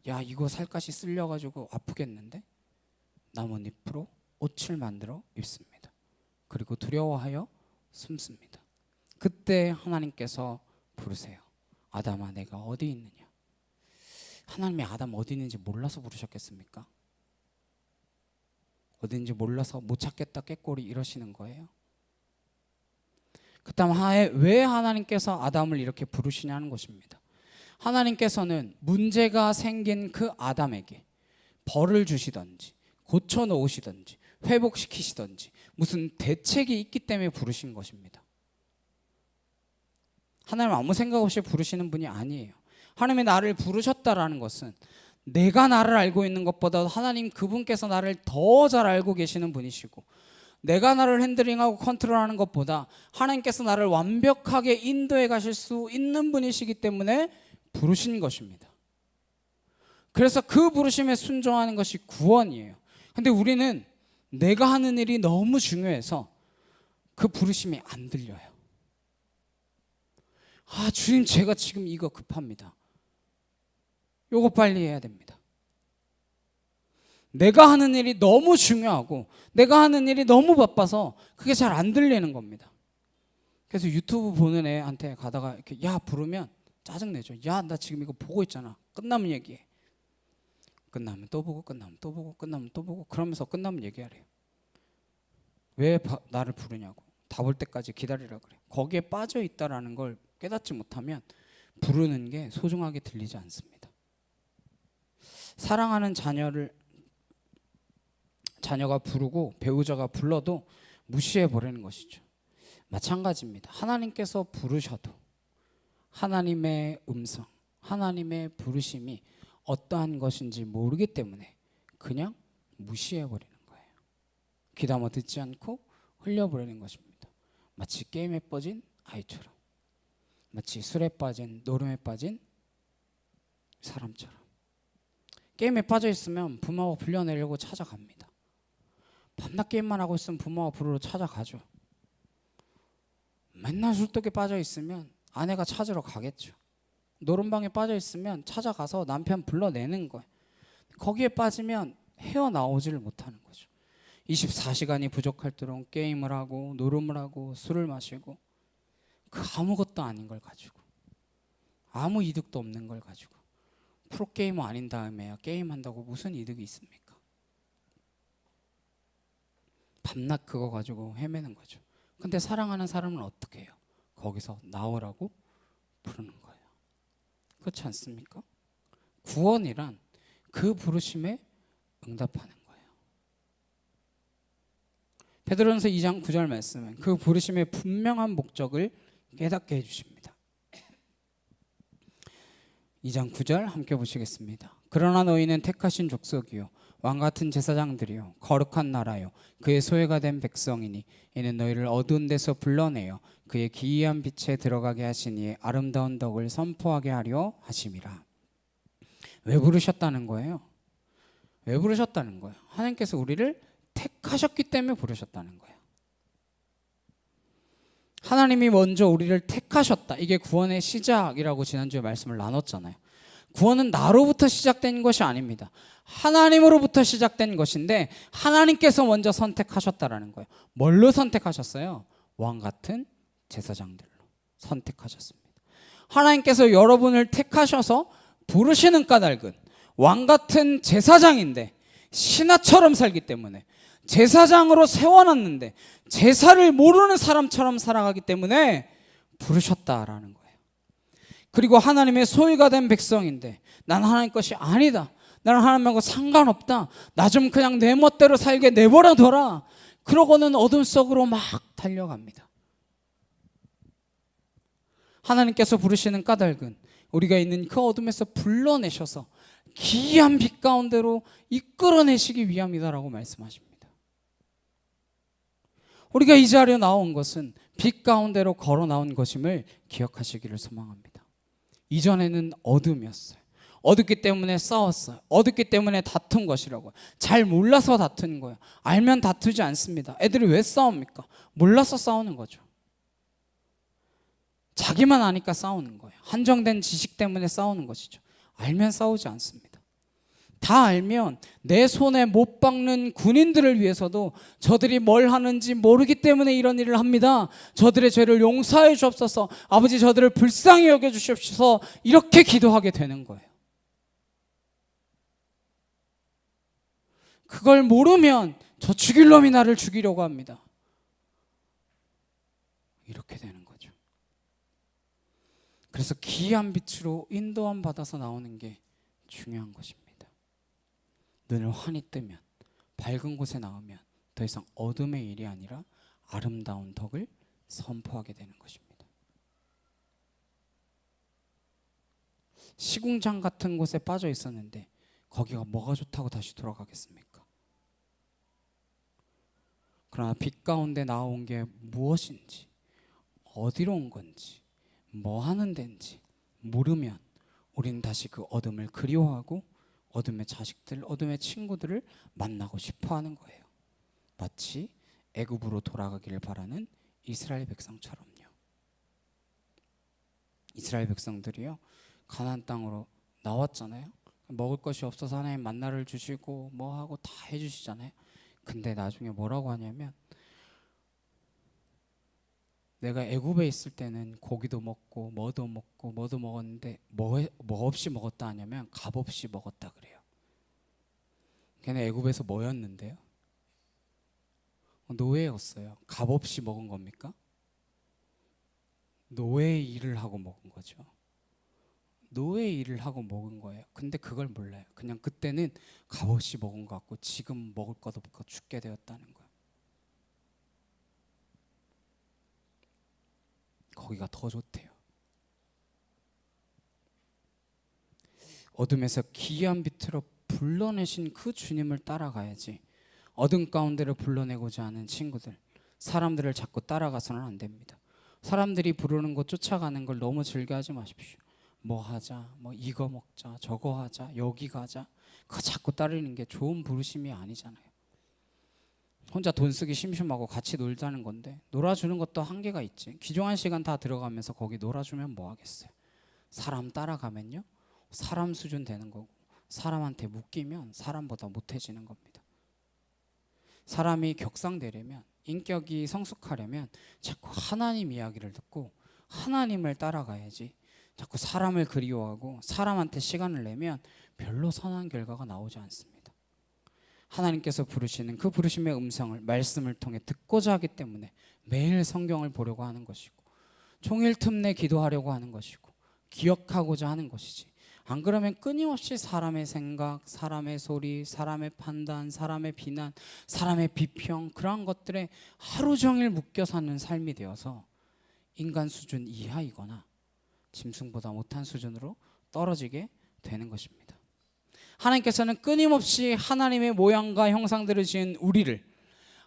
야, 이거 살갗이 쓸려가지고 아프겠는데? 나뭇잎으로 옷을 만들어 입습니다. 그리고 두려워하여 숨습니다. 그때 하나님께서 부르세요. 아담아, 내가 어디 있느냐? 하나님이 아담 어디 있는지 몰라서 부르셨겠습니까? 어딘지 몰라서 못 찾겠다 꾀꼬리 이러시는 거예요. 그 다음 왜 하나님께서 아담을 이렇게 부르시냐는 것입니다. 하나님께서는 문제가 생긴 그 아담에게 벌을 주시던지 고쳐놓으시던지 회복시키시던지 무슨 대책이 있기 때문에 부르신 것입니다. 하나님 아무 생각 없이 부르시는 분이 아니에요. 하나님이 나를 부르셨다라는 것은 내가 나를 알고 있는 것보다 하나님 그분께서 나를 더 잘 알고 계시는 분이시고, 내가 나를 핸들링하고 컨트롤하는 것보다 하나님께서 나를 완벽하게 인도해 가실 수 있는 분이시기 때문에 부르신 것입니다. 그래서 그 부르심에 순종하는 것이 구원이에요. 근데 우리는 내가 하는 일이 너무 중요해서 그 부르심이 안 들려요. 주님, 제가 지금 이거 급합니다. 요거 빨리 해야 됩니다. 내가 하는 일이 너무 중요하고 내가 하는 일이 너무 바빠서 그게 잘 안 들리는 겁니다. 그래서 유튜브 보는 애한테 가다가 이렇게 부르면 짜증내죠. 나 지금 이거 보고 있잖아. 끝나면 얘기해. 끝나면 또 보고 끝나면 또 보고 끝나면 또 보고 그러면서 끝나면 얘기하래요. 왜 나를 부르냐고. 다 볼 때까지 기다리라 그래. 거기에 빠져 있다라는 걸 깨닫지 못하면 부르는 게 소중하게 들리지 않습니다. 사랑하는 자녀가 부르고 배우자가 불러도 무시해버리는 것이죠. 마찬가지입니다. 하나님께서 부르셔도 하나님의 음성, 하나님의 부르심이 어떠한 것인지 모르기 때문에 그냥 무시해버리는 거예요. 귀담아 듣지 않고 흘려버리는 것입니다. 마치 게임에 빠진 아이처럼. 마치 술에 빠진, 노름에 빠진 사람처럼 게임에 빠져 있으면 부모가 불려내려고 찾아갑니다. 밤낮 게임만 하고 있으면 부모가 부르러 찾아가죠. 맨날 술독에 빠져 있으면 아내가 찾으러 가겠죠. 노름방에 빠져 있으면 찾아가서 남편 불러내는 거예요. 거기에 빠지면 헤어나오지를 못하는 거죠. 24시간이 부족할 때론 게임을 하고 노름을 하고 술을 마시고 그 아무것도 아닌 걸 가지고 아무 이득도 없는 걸 가지고 프로게이머 아닌 다음에야 게임한다고 무슨 이득이 있습니까? 밤낮 그거 가지고 헤매는 거죠. 근데 사랑하는 사람은 어떻게 해요? 거기서 나오라고 부르는 거예요. 그렇지 않습니까? 구원이란 그 부르심에 응답하는 거예요. 베드로전서 2장 9절 말씀은 그 부르심의 분명한 목적을 깨닫게 해주십니다. 2장 9절 함께 보시겠습니다. 그러나 너희는 택하신 족속이요 왕같은 제사장들이요 거룩한 나라요 그의 소유가 된 백성이니 이는 너희를 어두운 데서 불러내어 그의 기이한 빛에 들어가게 하시니 아름다운 덕을 선포하게 하려 하심이라. 왜 부르셨다는 거예요? 왜 부르셨다는 거예요? 하나님께서 우리를 택하셨기 때문에 부르셨다는 거예요. 하나님이 먼저 우리를 택하셨다. 이게 구원의 시작이라고 지난주에 말씀을 나눴잖아요. 구원은 나로부터 시작된 것이 아닙니다. 하나님으로부터 시작된 것인데 하나님께서 먼저 선택하셨다라는 거예요. 뭘로 선택하셨어요? 왕 같은 제사장들로 선택하셨습니다. 하나님께서 여러분을 택하셔서 부르시는 까닭은 왕 같은 제사장인데 신하처럼 살기 때문에 제사장으로 세워놨는데 제사를 모르는 사람처럼 살아가기 때문에 부르셨다라는 거예요. 그리고 하나님의 소유가 된 백성인데 난 하나님 것이 아니다. 나는 하나님하고 상관없다. 나 좀 그냥 내 멋대로 살게 내버려둬라. 그러고는 어둠 속으로 막 달려갑니다. 하나님께서 부르시는 까닭은 우리가 있는 그 어둠에서 불러내셔서 기이한 빛 가운데로 이끌어내시기 위함이다라고 말씀하십니다. 우리가 이 자리에 나온 것은 빛 가운데로 걸어 나온 것임을 기억하시기를 소망합니다. 이전에는 어둠이었어요. 어둡기 때문에 싸웠어요. 어둡기 때문에 다툰 것이라고요. 잘 몰라서 다투는 거예요. 알면 다투지 않습니다. 애들이 왜 싸웁니까? 몰라서 싸우는 거죠. 자기만 아니까 싸우는 거예요. 한정된 지식 때문에 싸우는 것이죠. 알면 싸우지 않습니다. 다 알면 내 손에 못 박는 군인들을 위해서도 저들이 뭘 하는지 모르기 때문에 이런 일을 합니다. 저들의 죄를 용서해 주옵소서. 아버지 저들을 불쌍히 여겨 주시옵소서. 이렇게 기도하게 되는 거예요. 그걸 모르면 저 죽일 놈이 나를 죽이려고 합니다. 이렇게 되는 거죠. 그래서 기이한 빛으로 인도함 받아서 나오는 게 중요한 것입니다. 눈을 환히 뜨면 밝은 곳에 나오면 더 이상 어둠의 일이 아니라 아름다운 덕을 선포하게 되는 것입니다. 시궁창 같은 곳에 빠져 있었는데 거기가 뭐가 좋다고 다시 돌아가겠습니까? 그러나 빛 가운데 나온 게 무엇인지, 어디로 온 건지, 뭐 하는 데인지 모르면 우리는 다시 그 어둠을 그리워하고 어둠의 자식들, 어둠의 친구들을 만나고 싶어하는 거예요. 마치 애굽으로 돌아가기를 바라는 이스라엘 백성처럼요. 이스라엘 백성들이요 가나안 땅으로 나왔잖아요. 먹을 것이 없어서 하나님 만나를 주시고 뭐 하고 다 해주시잖아요. 근데 나중에 뭐라고 하냐면 내가 애굽에 있을 때는 고기도 먹고 뭐도 먹었는데 뭐 없이 먹었다 하냐면 값 없이 먹었다 그래요. 걔네 애굽에서 뭐였는데요? 노예였어요. 값 없이 먹은 겁니까? 노예 일을 하고 먹은 거죠. 노예 일을 하고 먹은 거예요. 근데 그걸 몰라요. 그냥 그때는 값 없이 먹은 것 같고 지금 먹을 것 없고 죽게 되었다는 거예요. 거기가 더 좋대요. 어둠에서 기이한 빛으로 불러내신 그 주님을 따라가야지. 어둠 가운데를 불러내고자 하는 친구들, 사람들을 자꾸 따라가서는 안 됩니다. 사람들이 부르는 거 쫓아가는 걸 너무 즐겨하지 마십시오. 뭐 하자, 뭐 이거 먹자, 저거 하자, 여기 가자, 그거 자꾸 따르는 게 좋은 부르심이 아니잖아요. 혼자 돈 쓰기 심심하고 같이 놀자는 건데 놀아주는 것도 한계가 있지. 귀중한 시간 다 들어가면서 거기 놀아주면 뭐 하겠어요. 사람 따라가면요 사람 수준 되는 거고, 사람한테 묶이면 사람보다 못해지는 겁니다. 사람이 격상되려면, 인격이 성숙하려면 자꾸 하나님 이야기를 듣고 하나님을 따라가야지, 자꾸 사람을 그리워하고 사람한테 시간을 내면 별로 선한 결과가 나오지 않습니다. 하나님께서 부르시는 그 부르심의 음성을 말씀을 통해 듣고자 하기 때문에 매일 성경을 보려고 하는 것이고, 종일 틈내 기도하려고 하는 것이고, 기억하고자 하는 것이지, 안 그러면 끊임없이 사람의 생각, 사람의 소리, 사람의 판단, 사람의 비난, 사람의 비평, 그러한 것들에 하루 종일 묶여 사는 삶이 되어서 인간 수준 이하이거나 짐승보다 못한 수준으로 떨어지게 되는 것입니다. 하나님께서는 끊임없이 하나님의 모양과 형상대로 지은 우리를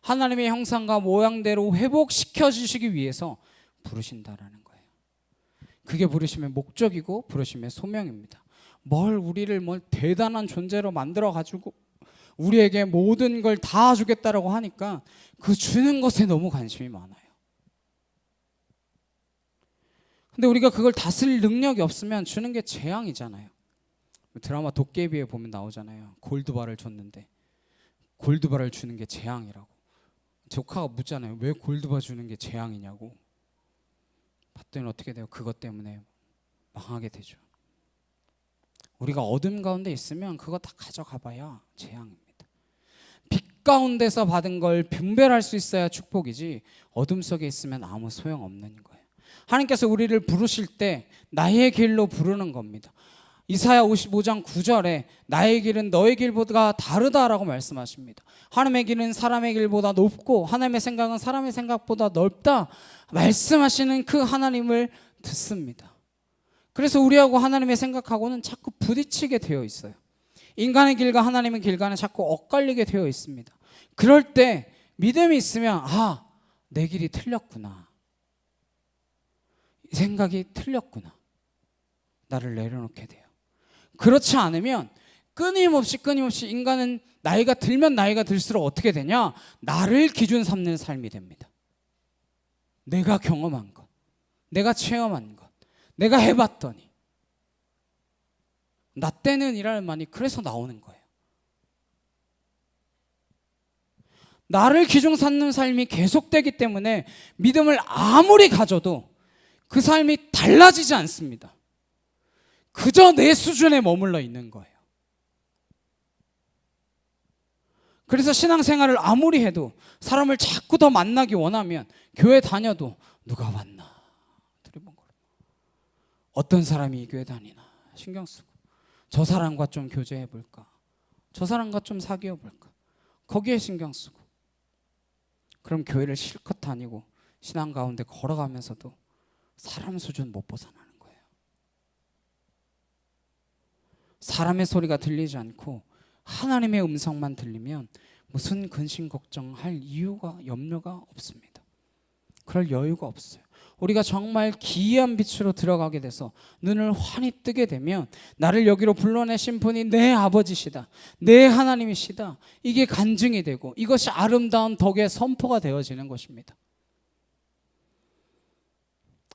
하나님의 형상과 모양대로 회복시켜 주시기 위해서 부르신다라는 거예요. 그게 부르심의 목적이고 부르심의 소명입니다. 우리를 대단한 존재로 만들어 가지고 우리에게 모든 걸 다 주겠다라고 하니까 그 주는 것에 너무 관심이 많아요. 근데 우리가 그걸 다스릴 능력이 없으면 주는 게 재앙이잖아요. 드라마 도깨비에 보면 나오잖아요. 골드바를 줬는데 골드바를 주는 게 재앙이라고. 조카가 묻잖아요. 왜 골드바 주는 게 재앙이냐고. 봤더니 어떻게 돼요? 그것 때문에 망하게 되죠. 우리가 어둠 가운데 있으면 그거 다 가져가 봐야 재앙입니다. 빛 가운데서 받은 걸 분별할 수 있어야 축복이지, 어둠 속에 있으면 아무 소용없는 거예요. 하나님께서 우리를 부르실 때 나의 길로 부르는 겁니다. 이사야 55장 9절에 나의 길은 너의 길보다 다르다라고 말씀하십니다. 하나님의 길은 사람의 길보다 높고 하나님의 생각은 사람의 생각보다 넓다 말씀하시는 그 하나님을 듣습니다. 그래서 우리하고 하나님의 생각하고는 자꾸 부딪히게 되어 있어요. 인간의 길과 하나님의 길과는 자꾸 엇갈리게 되어 있습니다. 그럴 때 믿음이 있으면 내 길이 틀렸구나, 이 생각이 틀렸구나, 나를 내려놓게 돼요. 그렇지 않으면 끊임없이 인간은 나이가 들면 나이가 들수록 어떻게 되냐, 나를 기준 삼는 삶이 됩니다. 내가 경험한 것, 내가 체험한 것, 내가 해봤더니, 나 때는 이라는 말이 그래서 나오는 거예요. 나를 기준 삼는 삶이 계속되기 때문에 믿음을 아무리 가져도 그 삶이 달라지지 않습니다. 그저 내 수준에 머물러 있는 거예요. 그래서 신앙생활을 아무리 해도, 사람을 자꾸 더 만나기 원하면 교회 다녀도 누가 왔나 어떤 사람이 이 교회 다니나 신경 쓰고, 저 사람과 좀 교제해 볼까, 저 사람과 좀 사귀어 볼까, 거기에 신경 쓰고, 그럼 교회를 실컷 다니고 신앙 가운데 걸어가면서도 사람 수준 못 벗어나는 거예요. 사람의 소리가 들리지 않고 하나님의 음성만 들리면 무슨 근심 걱정할 이유가, 염려가 없습니다. 그럴 여유가 없어요. 우리가 정말 기이한 빛으로 들어가게 돼서 눈을 환히 뜨게 되면 나를 여기로 불러내신 분이 내 아버지시다, 내 하나님이시다, 이게 간증이 되고 이것이 아름다운 덕의 선포가 되어지는 것입니다.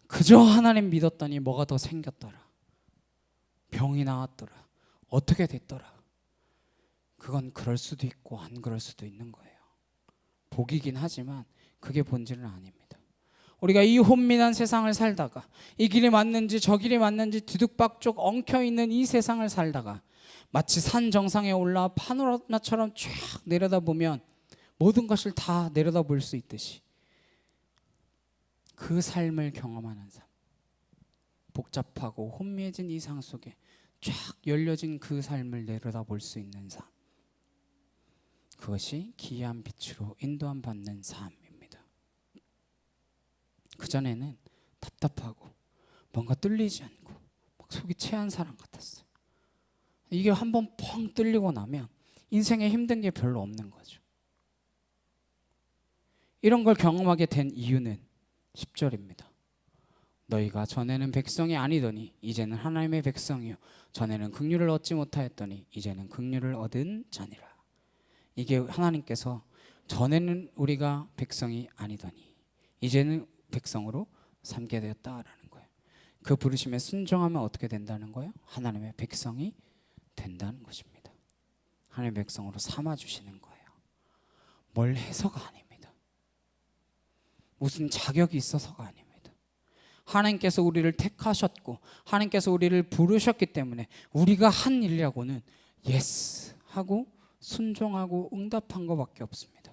그저 하나님 믿었더니 뭐가 더 생겼더라, 병이 나왔더라, 어떻게 됐더라. 그건 그럴 수도 있고 안 그럴 수도 있는 거예요. 복이긴 하지만 그게 본질은 아닙니다. 우리가 이 혼미한 세상을 살다가, 이 길이 맞는지 저 길이 맞는지 뒤죽박죽 엉켜있는 이 세상을 살다가 마치 산 정상에 올라 파노라마처럼 쫙 내려다보면 모든 것을 다 내려다볼 수 있듯이 그 삶을 경험하는 삶, 복잡하고 혼미해진 이 상 속에 쫙 열려진 그 삶을 내려다볼 수 있는 삶, 그것이 기이한 빛으로 인도함 받는 삶입니다. 그전에는 답답하고 뭔가 뚫리지 않고 막 속이 체한 사람 같았어요. 이게 한번 펑 뚫리고 나면 인생에 힘든 게 별로 없는 거죠. 이런 걸 경험하게 된 이유는 10절입니다. 너희가 전에는 백성이 아니더니 이제는 하나님의 백성이요 전에는 긍휼을 얻지 못하였더니 이제는 긍휼을 얻은 자니라. 이게 하나님께서 전에는 우리가 백성이 아니더니 이제는 백성으로 삼게 되었다라는 거예요. 그 부르심에 순종하면 어떻게 된다는 거예요? 하나님의 백성이 된다는 것입니다. 하나님의 백성으로 삼아주시는 거예요. 뭘 해서가 아닙니다. 무슨 자격이 있어서가 아닙니다. 하나님께서 우리를 택하셨고 하나님께서 우리를 부르셨기 때문에 우리가 한 일이라고는 예스 하고 순종하고 응답한 것밖에 없습니다.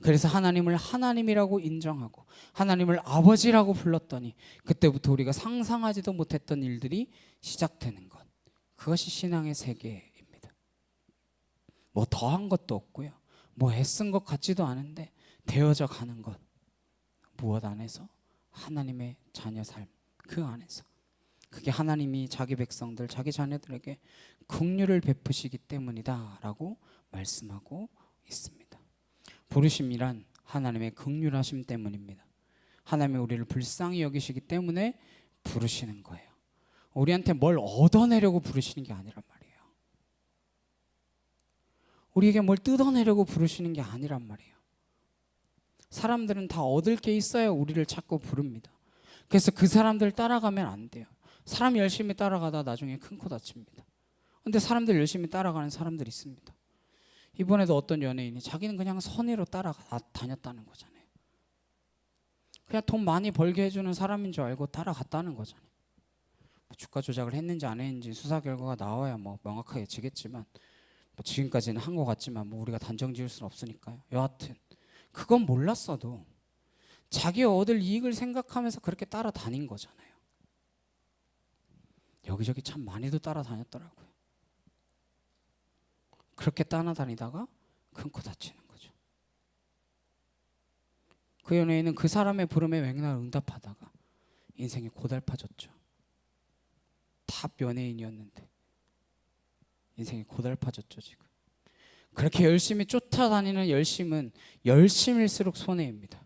그래서 하나님을 하나님이라고 인정하고 하나님을 아버지라고 불렀더니 그때부터 우리가 상상하지도 못했던 일들이 시작되는 것, 그것이 신앙의 세계입니다. 뭐 더한 것도 없고요, 뭐 애쓴 것 같지도 않은데 되어져 가는 것, 무엇 안에서? 하나님의 자녀 삶, 그 안에서. 그게 하나님이 자기 백성들, 자기 자녀들에게 긍휼을 베푸시기 때문이다 라고 말씀하고 있습니다. 부르심이란 하나님의 긍휼하심 때문입니다. 하나님이 우리를 불쌍히 여기시기 때문에 부르시는 거예요. 우리한테 뭘 얻어내려고 부르시는 게 아니란 말이에요. 우리에게 뭘 뜯어내려고 부르시는 게 아니란 말이에요. 사람들은 다 얻을 게 있어야 우리를 찾고 부릅니다. 그래서 그 사람들 따라가면 안 돼요. 사람 열심히 따라가다 나중에 큰 코 다칩니다. 근데 사람들 열심히 따라가는 사람들이 있습니다. 이번에도 어떤 연예인이 자기는 그냥 선의로 따라다녔다는 거잖아요. 그냥 돈 많이 벌게 해주는 사람인 줄 알고 따라갔다는 거잖아요. 주가 조작을 했는지 안 했는지 수사 결과가 나와야 뭐 명확하게 지겠지만, 뭐 지금까지는 한 것 같지만 뭐 우리가 단정 지을 수는 없으니까요. 여하튼 그건 몰랐어도 자기 얻을 이익을 생각하면서 그렇게 따라다닌 거잖아요. 여기저기 참 많이도 따라다녔더라고요. 그렇게 따라다니다가 큰 코 다치는 거죠. 그 연예인은 그 사람의 부름에 맥날 응답하다가 인생이 고달파졌죠. 탑 연예인이었는데 인생이 고달파졌죠. 지금 그렇게 열심히 쫓아다니는 열심은 열심일수록 손해입니다.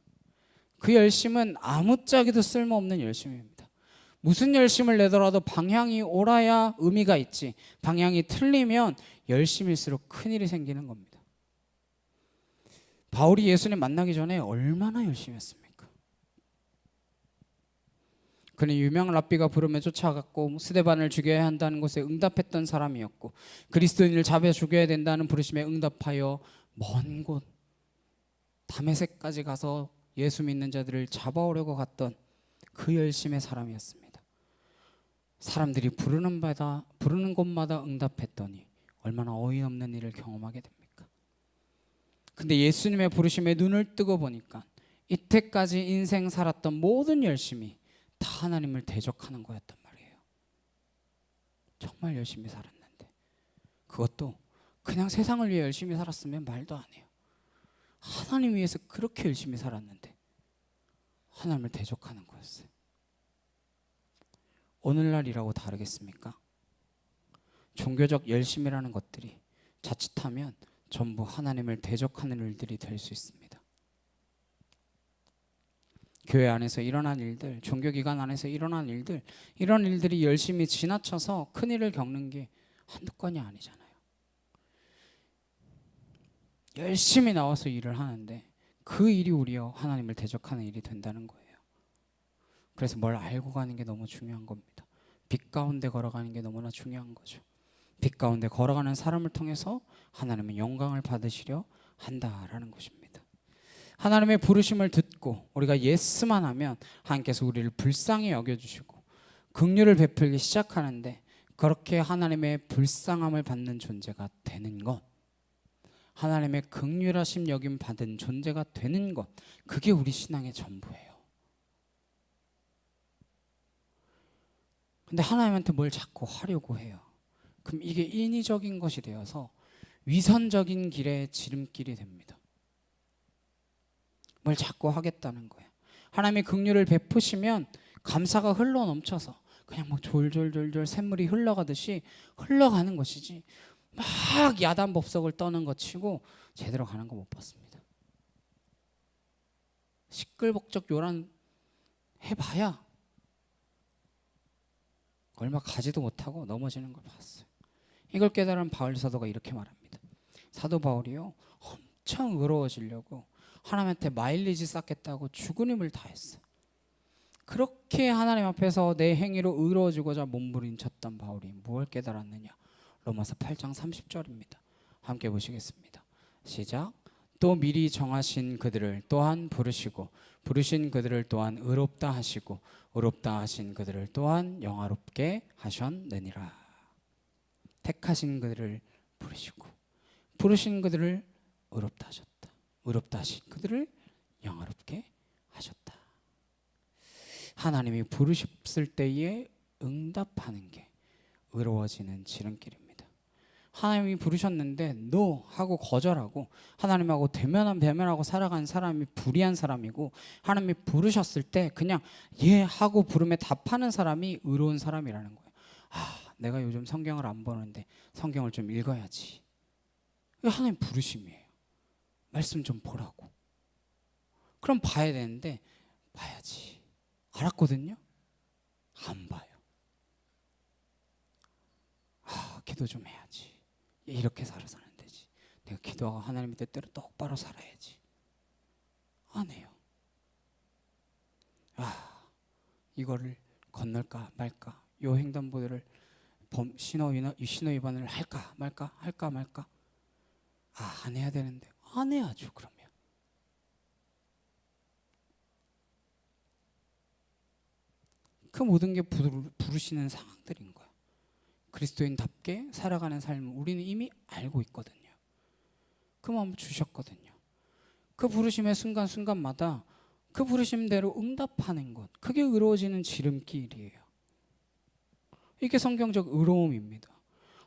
그 열심은 아무짝에도 쓸모없는 열심입니다. 무슨 열심을 내더라도 방향이 옳아야 의미가 있지, 방향이 틀리면 열심일수록 큰일이 생기는 겁니다. 바울이 예수님 만나기 전에 얼마나 열심히 했습니까? 그는 유명한 랍비가 부름에 쫓아갔고 스데반을 죽여야 한다는 것에 응답했던 사람이었고, 그리스도인을 잡아 죽여야 된다는 부르심에 응답하여 먼 곳 다메섹까지 가서 예수 믿는 자들을 잡아오려고 갔던 그 열심의 사람이었습니다. 사람들이 부르는 곳마다 응답했더니 얼마나 어이없는 일을 경험하게 됩니까? 근데 예수님의 부르심에 눈을 뜨고 보니까 이때까지 인생 살았던 모든 열심이 다 하나님을 대적하는 거였단 말이에요. 정말 열심히 살았는데, 그것도 그냥 세상을 위해 열심히 살았으면 말도 안 해요. 하나님 위해서 그렇게 열심히 살았는데 하나님을 대적하는 거였어요. 오늘날이라고 다르겠습니까? 종교적 열심이라는 것들이 자칫하면 전부 하나님을 대적하는 일들이 될 수 있습니다. 교회 안에서 일어난 일들, 종교기관 안에서 일어난 일들, 이런 일들이 열심히 지나쳐서 큰일을 겪는 게 한두 건이 아니잖아요. 열심히 나와서 일을 하는데 그 일이 오히려 하나님을 대적하는 일이 된다는 거예요. 그래서 뭘 알고 가는 게 너무 중요한 겁니다. 빛 가운데 걸어가는 게 너무나 중요한 거죠. 빛 가운데 걸어가는 사람을 통해서 하나님은 영광을 받으시려 한다라는 것입니다. 하나님의 부르심을 듣고 우리가 예스만 하면 하나님께서 우리를 불쌍히 여겨주시고 긍휼을 베풀기 시작하는데, 그렇게 하나님의 불쌍함을 받는 존재가 되는 것, 하나님의 긍휼하심 여김 받은 존재가 되는 것, 그게 우리 신앙의 전부예요. 근데 하나님한테 뭘 자꾸 하려고 해요. 그럼 이게 인위적인 것이 되어서 위선적인 길의 지름길이 됩니다. 뭘 자꾸 하겠다는 거예요. 하나님의 긍휼을 베푸시면 감사가 흘러 넘쳐서 그냥 뭐 졸졸졸졸 샘물이 흘러가듯이 흘러가는 것이지, 막 야단법석을 떠는 것 치고 제대로 가는 거 못 봤습니다. 시끌벅적 요란 해봐야 얼마 가지도 못하고 넘어지는 걸 봤어요. 이걸 깨달은 바울 사도가 이렇게 말합니다. 사도 바울이요, 엄청 의로워지려고 하나님한테 마일리지 쌓겠다고 죽은 힘을 다했어. 그렇게 하나님 앞에서 내 행위로 의로워지고자 몸부림쳤던 바울이 무엇을 깨달았느냐? 로마서 8장 30절입니다. 함께 보시겠습니다. 시작. 또 미리 정하신 그들을 또한 부르시고 부르신 그들을 또한 의롭다 하시고 의롭다 하신 그들을 또한 영화롭게 하셨느니라. 택하신 그들을 부르시고 부르신 그들을 의롭다 하셨다. 의롭다 하신 그들을 영화롭게 하셨다. 하나님이 부르셨을 때에 응답하는 게 의로워지는 지름길입니다. 하나님이 부르셨는데 NO 하고 거절하고 하나님하고 대면하고 살아가는 사람이 불의한 사람이고, 하나님이 부르셨을 때 그냥 예 하고 부름에 답하는 사람이 의로운 사람이라는 거예요. 내가 요즘 성경을 안 보는데 성경을 좀 읽어야지. 하나님 부르심이에요. 말씀 좀 보라고. 그럼 봐야 되는데 봐야지. 알았거든요. 안 봐요. 기도 좀 해야지. 이렇게 살아서는 안 되지. 내가 기도하고 하나님의 뜻대로 똑바로 살아야지. 안 해요. 이거를 건널까 말까, 요 횡단보도를 신호 위반을 할까 말까 안 해야 되는데 안 해야죠. 그러면 그 모든 게 부르시는 상황들인 거예요. 그리스도인답게 살아가는 삶을 우리는 이미 알고 있거든요. 그 마음을 주셨거든요. 그 부르심의 순간순간마다 그 부르심대로 응답하는 것, 그게 의로워지는 지름길이에요. 이게 성경적 의로움입니다.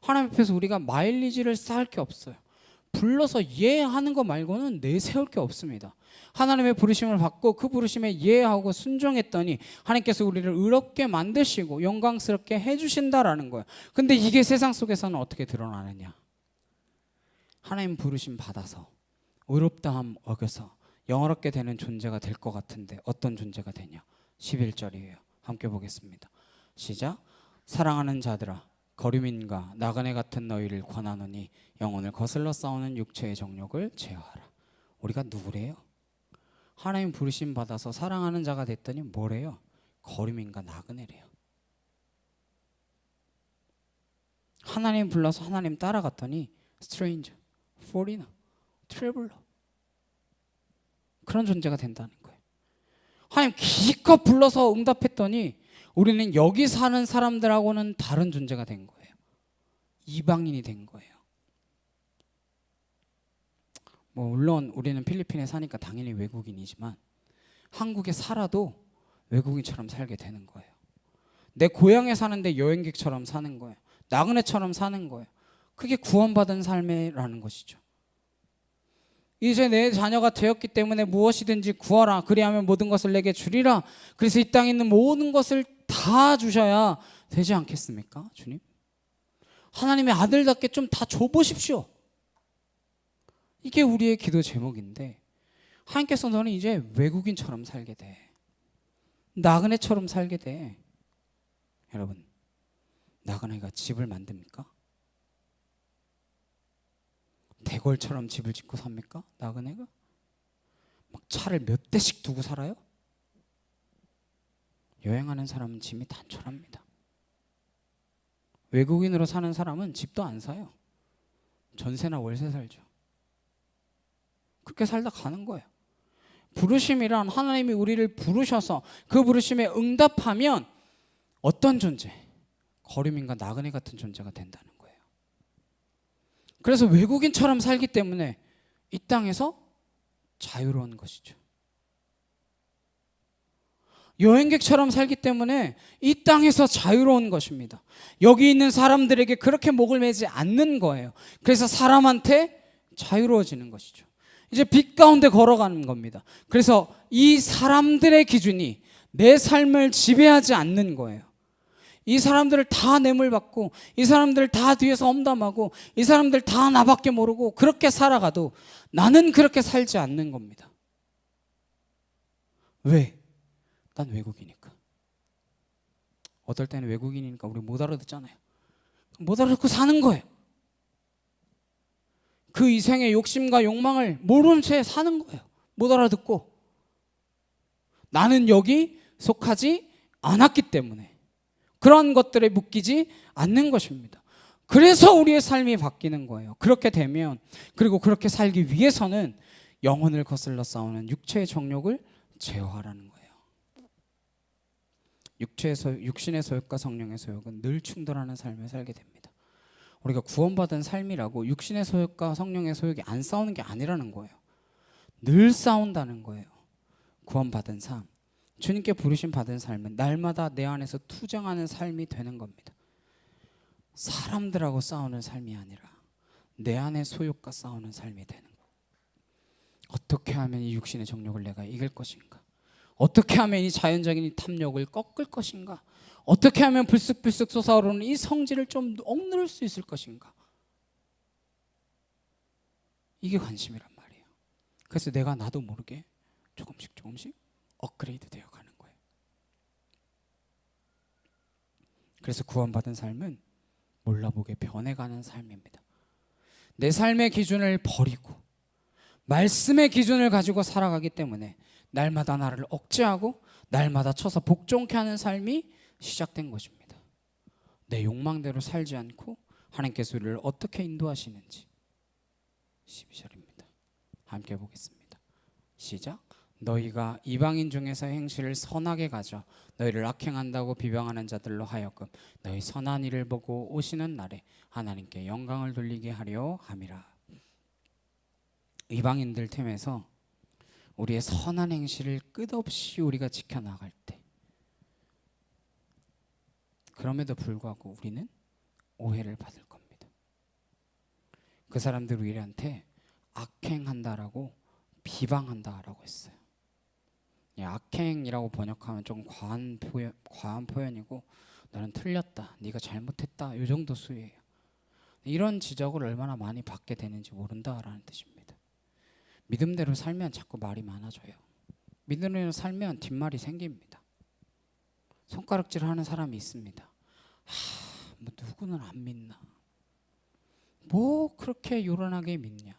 하나님 앞에서 우리가 마일리지를 쌓을 게 없어요. 불러서 예 하는 거 말고는 내세울 게 없습니다. 하나님의 부르심을 받고 그 부르심에 예하고 순종했더니 하나님께서 우리를 의롭게 만드시고 영광스럽게 해주신다라는 거예요. 근데 이게 세상 속에서는 어떻게 드러나느냐? 하나님 부르심 받아서 의롭다함 어겨서 영어롭게 되는 존재가 될 것 같은데 어떤 존재가 되냐? 11절이에요. 함께 보겠습니다. 시작. 사랑하는 자들아, 거류민과 나그네 같은 너희를 권하노니 영혼을 거슬러 싸우는 육체의 정욕을 제어하라. 우리가 누구래요? 하나님 부르심 받아서 사랑하는 자가 됐더니 뭐래요? 거류민과 나그네래요. 하나님 불러서 하나님 따라갔더니 stranger, foreigner, traveler, 그런 존재가 된다는 거예요. 하나님 기껏 불러서 응답했더니 우리는 여기 사는 사람들하고는 다른 존재가 된 거예요. 이방인이 된 거예요. 물론 우리는 필리핀에 사니까 당연히 외국인이지만 한국에 살아도 외국인처럼 살게 되는 거예요. 내 고향에 사는데 여행객처럼 사는 거예요. 나그네처럼 사는 거예요. 그게 구원받은 삶이라는 것이죠. 이제 내 자녀가 되었기 때문에 무엇이든지 구하라. 그리하면 모든 것을 내게 주리라. 그래서 이 땅에 있는 모든 것을 다 주셔야 되지 않겠습니까? 주님, 하나님의 아들답게 좀 다 줘보십시오. 이게 우리의 기도 제목인데 하나님께서 너는 이제 외국인처럼 살게 돼. 나그네처럼 살게 돼. 여러분, 나그네가 집을 만듭니까? 대궐처럼 집을 짓고 삽니까? 나그네가? 막 차를 몇 대씩 두고 살아요? 여행하는 사람은 짐이 단촐합니다. 외국인으로 사는 사람은 집도 안 사요. 전세나 월세 살죠. 그렇게 살다 가는 거예요. 부르심이란 하나님이 우리를 부르셔서 그 부르심에 응답하면 어떤 존재? 거류민과 나그네 같은 존재가 된다는 거예요. 그래서 외국인처럼 살기 때문에 이 땅에서 자유로운 것이죠. 여행객처럼 살기 때문에 이 땅에서 자유로운 것입니다. 여기 있는 사람들에게 그렇게 목을 매지 않는 거예요. 그래서 사람한테 자유로워지는 것이죠. 이제 빛 가운데 걸어가는 겁니다. 그래서 이 사람들의 기준이 내 삶을 지배하지 않는 거예요. 이 사람들을 다 뇌물받고 이 사람들을 다 뒤에서 험담하고 이 사람들 다 나밖에 모르고 그렇게 살아가도 나는 그렇게 살지 않는 겁니다. 왜? 난 외국이니까. 어떨 때는 외국인이니까 우리 못 알아듣잖아요. 못 알아듣고 사는 거예요. 그 이생의 욕심과 욕망을 모르는 채 사는 거예요. 못 알아듣고. 나는 여기 속하지 않았기 때문에 그런 것들에 묶이지 않는 것입니다. 그래서 우리의 삶이 바뀌는 거예요. 그렇게 되면, 그리고 그렇게 살기 위해서는 영혼을 거슬러 싸우는 육체의 정욕을 제어하라는 거예요. 육신의 소욕과 성령의 소욕은 늘 충돌하는 삶을 살게 됩니다. 우리가 구원받은 삶이라고 육신의 소욕과 성령의 소욕이 안 싸우는 게 아니라는 거예요. 늘 싸운다는 거예요. 구원받은 삶, 주님께 부르심 받은 삶은 날마다 내 안에서 투쟁하는 삶이 되는 겁니다. 사람들하고 싸우는 삶이 아니라 내 안의 소욕과 싸우는 삶이 되는 거예요. 어떻게 하면 이 육신의 정욕을 내가 이길 것인가? 어떻게 하면 이 자연적인 이 탐욕을 꺾을 것인가? 어떻게 하면 불쑥불쑥 솟아오르는 이 성질을 좀 억누를 수 있을 것인가? 이게 관심이란 말이에요. 그래서 내가 나도 모르게 조금씩 업그레이드 되어 가는 거예요. 그래서 구원받은 삶은 몰라보게 변해가는 삶입니다. 내 삶의 기준을 버리고 말씀의 기준을 가지고 살아가기 때문에 날마다 나를 억제하고 날마다 쳐서 복종케 하는 삶이 시작된 것입니다. 내 욕망대로 살지 않고 하나님께서 우리를 어떻게 인도하시는지 12절입니다. 함께 보겠습니다. 시작. 너희가 이방인 중에서 행실을 선하게 가져 너희를 악행한다고 비방하는 자들로 하여금 너희 선한 일을 보고 오시는 날에 하나님께 영광을 돌리게 하려 함이라. 이방인들 틈에서 우리의 선한 행실을 끝없이 우리가 지켜나갈 때, 그럼에도 불구하고 우리는 오해를 받을 겁니다. 그 사람들 우리한테 악행한다라고 비방한다라고 했어요. 악행이라고 번역하면 좀 과한 표현이고, 너는 틀렸다, 네가 잘못했다, 이 정도 수예요. 이런 지적을 얼마나 많이 받게 되는지 모른다라는 뜻입니다. 믿음대로 살면 자꾸 말이 많아져요. 믿음대로 살면 뒷말이 생깁니다. 손가락질하는 사람이 있습니다. 뭐 누구는 안 믿나? 뭐 그렇게 요란하게 믿냐?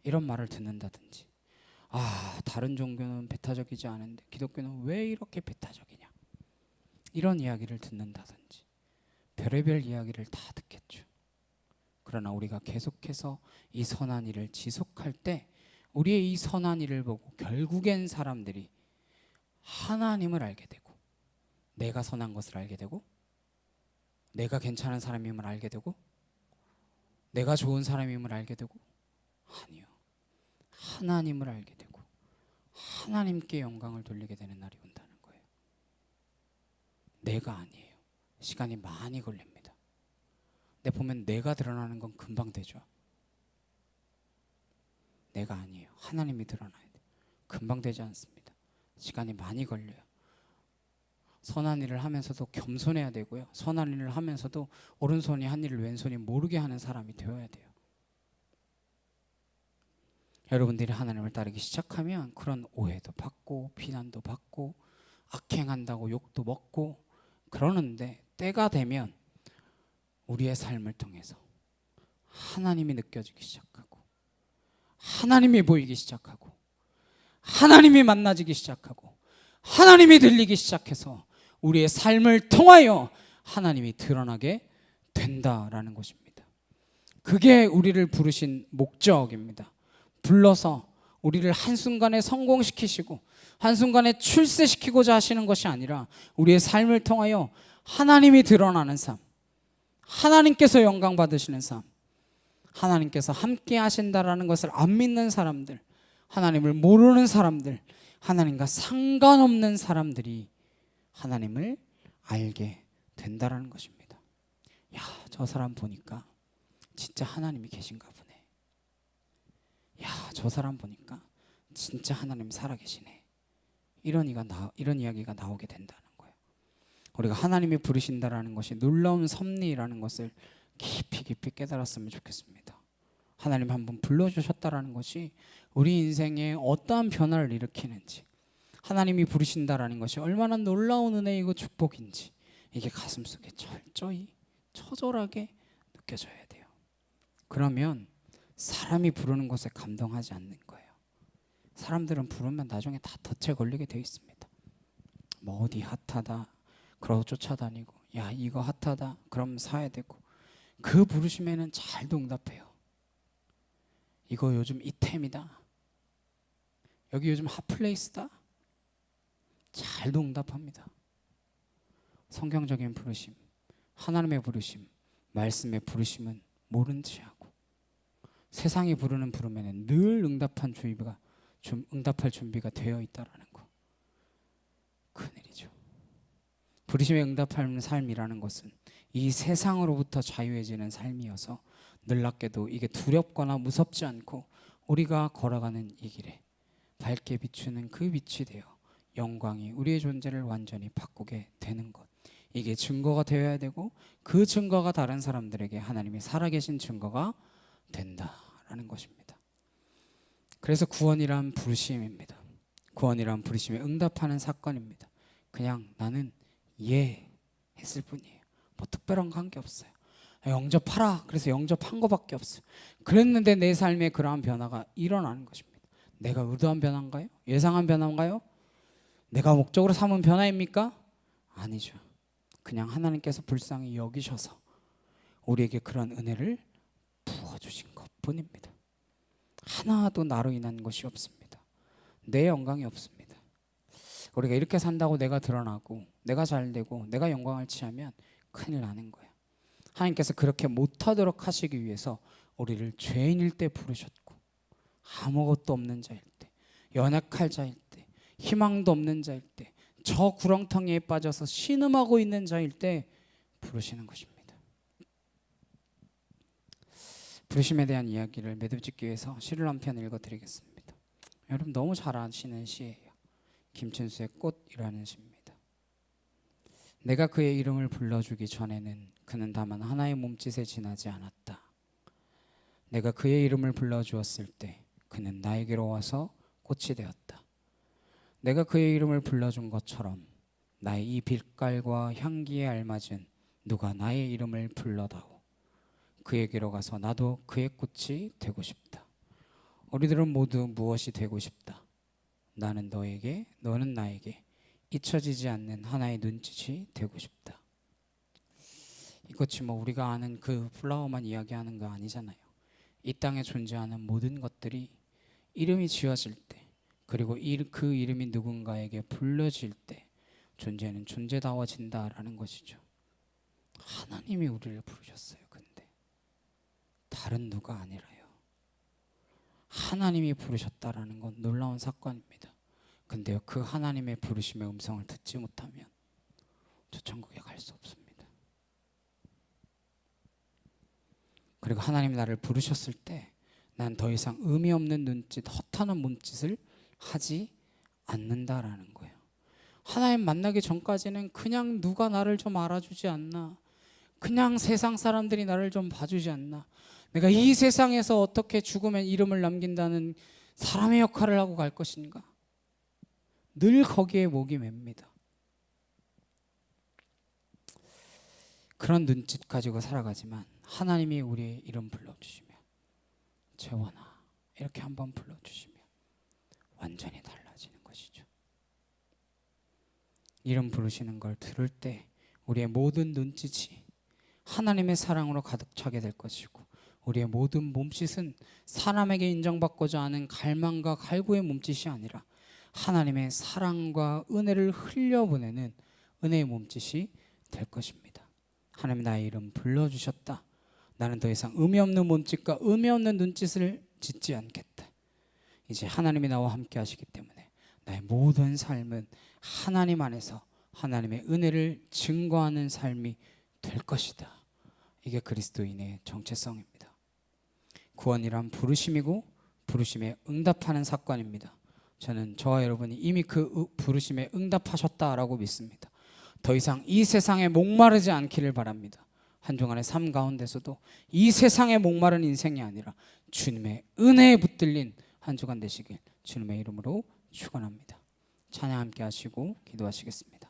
이런 말을 듣는다든지, 다른 종교는 배타적이지 않은데 기독교는 왜 이렇게 배타적이냐? 이런 이야기를 듣는다든지 별의별 이야기를 다 듣겠죠. 그러나 우리가 계속해서 이 선한 일을 지속할 때 우리의 이 선한 일을 보고 결국엔 사람들이 하나님을 알게 되고, 내가 선한 것을 알게 되고, 내가 괜찮은 사람임을 알게 되고, 내가 좋은 사람임을 알게 되고, 아니요, 하나님을 알게 되고 하나님께 영광을 돌리게 되는 날이 온다는 거예요. 내가 아니에요. 시간이 많이 걸립니다. 근데 보면 내가 드러나는 건 금방 되죠. 내가 아니에요. 하나님이 드러나야 돼요. 금방 되지 않습니다. 시간이 많이 걸려요. 선한 일을 하면서도 겸손해야 되고요. 선한 일을 하면서도 오른손이 한 일을 왼손이 모르게 하는 사람이 되어야 돼요. 여러분들이 하나님을 따르기 시작하면 그런 오해도 받고 비난도 받고 악행한다고 욕도 먹고 그러는데, 때가 되면 우리의 삶을 통해서 하나님이 느껴지기 시작하고, 하나님이 보이기 시작하고, 하나님이 만나지기 시작하고, 하나님이 들리기 시작해서 우리의 삶을 통하여 하나님이 드러나게 된다라는 것입니다. 그게 우리를 부르신 목적입니다. 불러서 우리를 한순간에 성공시키시고 한순간에 출세시키고자 하시는 것이 아니라 우리의 삶을 통하여 하나님이 드러나는 삶, 하나님께서 영광 받으시는 삶, 하나님께서 함께 하신다라는 것을 안 믿는 사람들, 하나님을 모르는 사람들, 하나님과 상관없는 사람들이 하나님을 알게 된다라는 것입니다. 야, 저 사람 보니까 진짜 하나님이 계신가 보네. 야, 저 사람 보니까 진짜 하나님 살아계시네. 이런 이야기가 나오게 된다는 거예요. 우리가 하나님이 부르신다라는 것이 놀라운 섭리라는 것을 깊이 깨달았으면 좋겠습니다. 하나님 한번 불러주셨다라는 것이 우리 인생에 어떠한 변화를 일으키는지, 하나님이 부르신다라는 것이 얼마나 놀라운 은혜이고 축복인지 이게 가슴속에 철저히 처절하게 느껴져야 돼요. 그러면 사람이 부르는 것에 감동하지 않는 거예요. 사람들은 부르면 나중에 다 덫에 걸리게 돼 있습니다. 뭐 어디 핫하다 그러고 쫓아다니고, 야 이거 핫하다 그럼 사야 되고, 그 부르심에는 잘도 응답해요. 이거 요즘 이템이다, 여기 요즘 핫플레이스다, 잘도 응답합니다. 성경적인 부르심, 하나님의 부르심, 말씀의 부르심은 모른 체 하고, 세상이 부르는 부르면은 늘 응답할 준비가 되어 있다라는 거, 큰일이죠. 부르심에 응답하는 삶이라는 것은 이 세상으로부터 자유해지는 삶이어서 놀랍게도 이게 두렵거나 무섭지 않고 우리가 걸어가는 이 길에 밝게 비추는 그 빛이 되어 영광이 우리의 존재를 완전히 바꾸게 되는 것, 이게 증거가 되어야 되고, 그 증거가 다른 사람들에게 하나님이 살아계신 증거가 된다라는 것입니다. 그래서 구원이란 부르심입니다. 구원이란 부르심에 응답하는 사건입니다. 그냥 나는 예 했을 뿐이에요. 뭐 특별한 거 한 게 없어요. 영접하라 그래서 영접한 거밖에 없어요. 그랬는데 내 삶에 그러한 변화가 일어나는 것입니다. 내가 의도한 변화인가요? 예상한 변화인가요? 내가 목적으로 삼은 변화입니까? 아니죠. 그냥 하나님께서 불쌍히 여기셔서 우리에게 그런 은혜를 부어주신 것뿐입니다. 하나도 나로 인한 것이 없습니다. 내 영광이 없습니다. 우리가 이렇게 산다고 내가 드러나고 내가 잘되고 내가 영광을 취하면 큰일 나는 거예요. 하나님께서 그렇게 못하도록 하시기 위해서 우리를 죄인일 때 부르셨고, 아무것도 없는 자일 때, 연약할 자일 때, 희망도 없는 자일 때, 저 구렁텅이에 빠져서 신음하고 있는 자일 때 부르시는 것입니다. 부르심에 대한 이야기를 매듭짓기 위해서 시를 한 편 읽어드리겠습니다. 여러분 너무 잘 아시는 시예요. 김춘수의 꽃이라는 시입니다. 내가 그의 이름을 불러주기 전에는 그는 다만 하나의 몸짓에 지나지 않았다. 내가 그의 이름을 불러주었을 때 그는 나에게로 와서 꽃이 되었다. 내가 그의 이름을 불러준 것처럼 나의 이 빛깔과 향기에 알맞은 누가 나의 이름을 불러다오. 그에게로 가서 나도 그의 꽃이 되고 싶다. 우리들은 모두 무엇이 되고 싶다. 나는 너에게, 너는 나에게 잊혀지지 않는 하나의 눈짓이 되고 싶다. 이것이 뭐 우리가 아는 그 플라워만 이야기하는 거 아니잖아요. 이 땅에 존재하는 모든 것들이 이름이 지어질 때, 그리고 그 이름이 누군가에게 불려질 때 존재는 존재다워진다라는 것이죠. 하나님이 우리를 부르셨어요. 근데 다른 누가 아니라요. 하나님이 부르셨다라는 건 놀라운 사건입니다. 근데요, 그 하나님의 부르심의 음성을 듣지 못하면 저 천국에 갈 수 없습니다. 그리고 하나님이 나를 부르셨을 때 난 더 이상 의미 없는 눈짓, 허탄한 몸짓을 하지 않는다라는 거예요. 하나님 만나기 전까지는 그냥 누가 나를 좀 알아주지 않나, 그냥 세상 사람들이 나를 좀 봐주지 않나, 내가 이 세상에서 어떻게 죽으면 이름을 남긴다는 사람의 역할을 하고 갈 것인가, 늘 거기에 목이 맵니다. 그런 눈짓 가지고 살아가지만 하나님이 우리의 이름 불러주시면, 재원아 이렇게 한번 불러주시면 완전히 달라지는 것이죠. 이름 부르시는 걸 들을 때 우리의 모든 눈짓이 하나님의 사랑으로 가득 차게 될 것이고, 우리의 모든 몸짓은 사람에게 인정받고자 하는 갈망과 갈구의 몸짓이 아니라 하나님의 사랑과 은혜를 흘려보내는 은혜의 몸짓이 될 것입니다. 하나님 나의 이름 불러주셨다. 나는 더 이상 의미 없는 몸짓과 의미 없는 눈짓을 짓지 않겠다. 이제 하나님이 나와 함께 하시기 때문에 나의 모든 삶은 하나님 안에서 하나님의 은혜를 증거하는 삶이 될 것이다. 이게 그리스도인의 정체성입니다. 구원이란 부르심이고 부르심에 응답하는 사건입니다. 저는 저와 여러분이 이미 그 부르심에 응답하셨다라고 믿습니다. 더 이상 이 세상에 목마르지 않기를 바랍니다. 한 주간의 삶 가운데서도 이 세상에 목마른 인생이 아니라 주님의 은혜에 붙들린 한 주간 되시길 주님의 이름으로 축원합니다. 찬양 함께 하시고 기도하시겠습니다.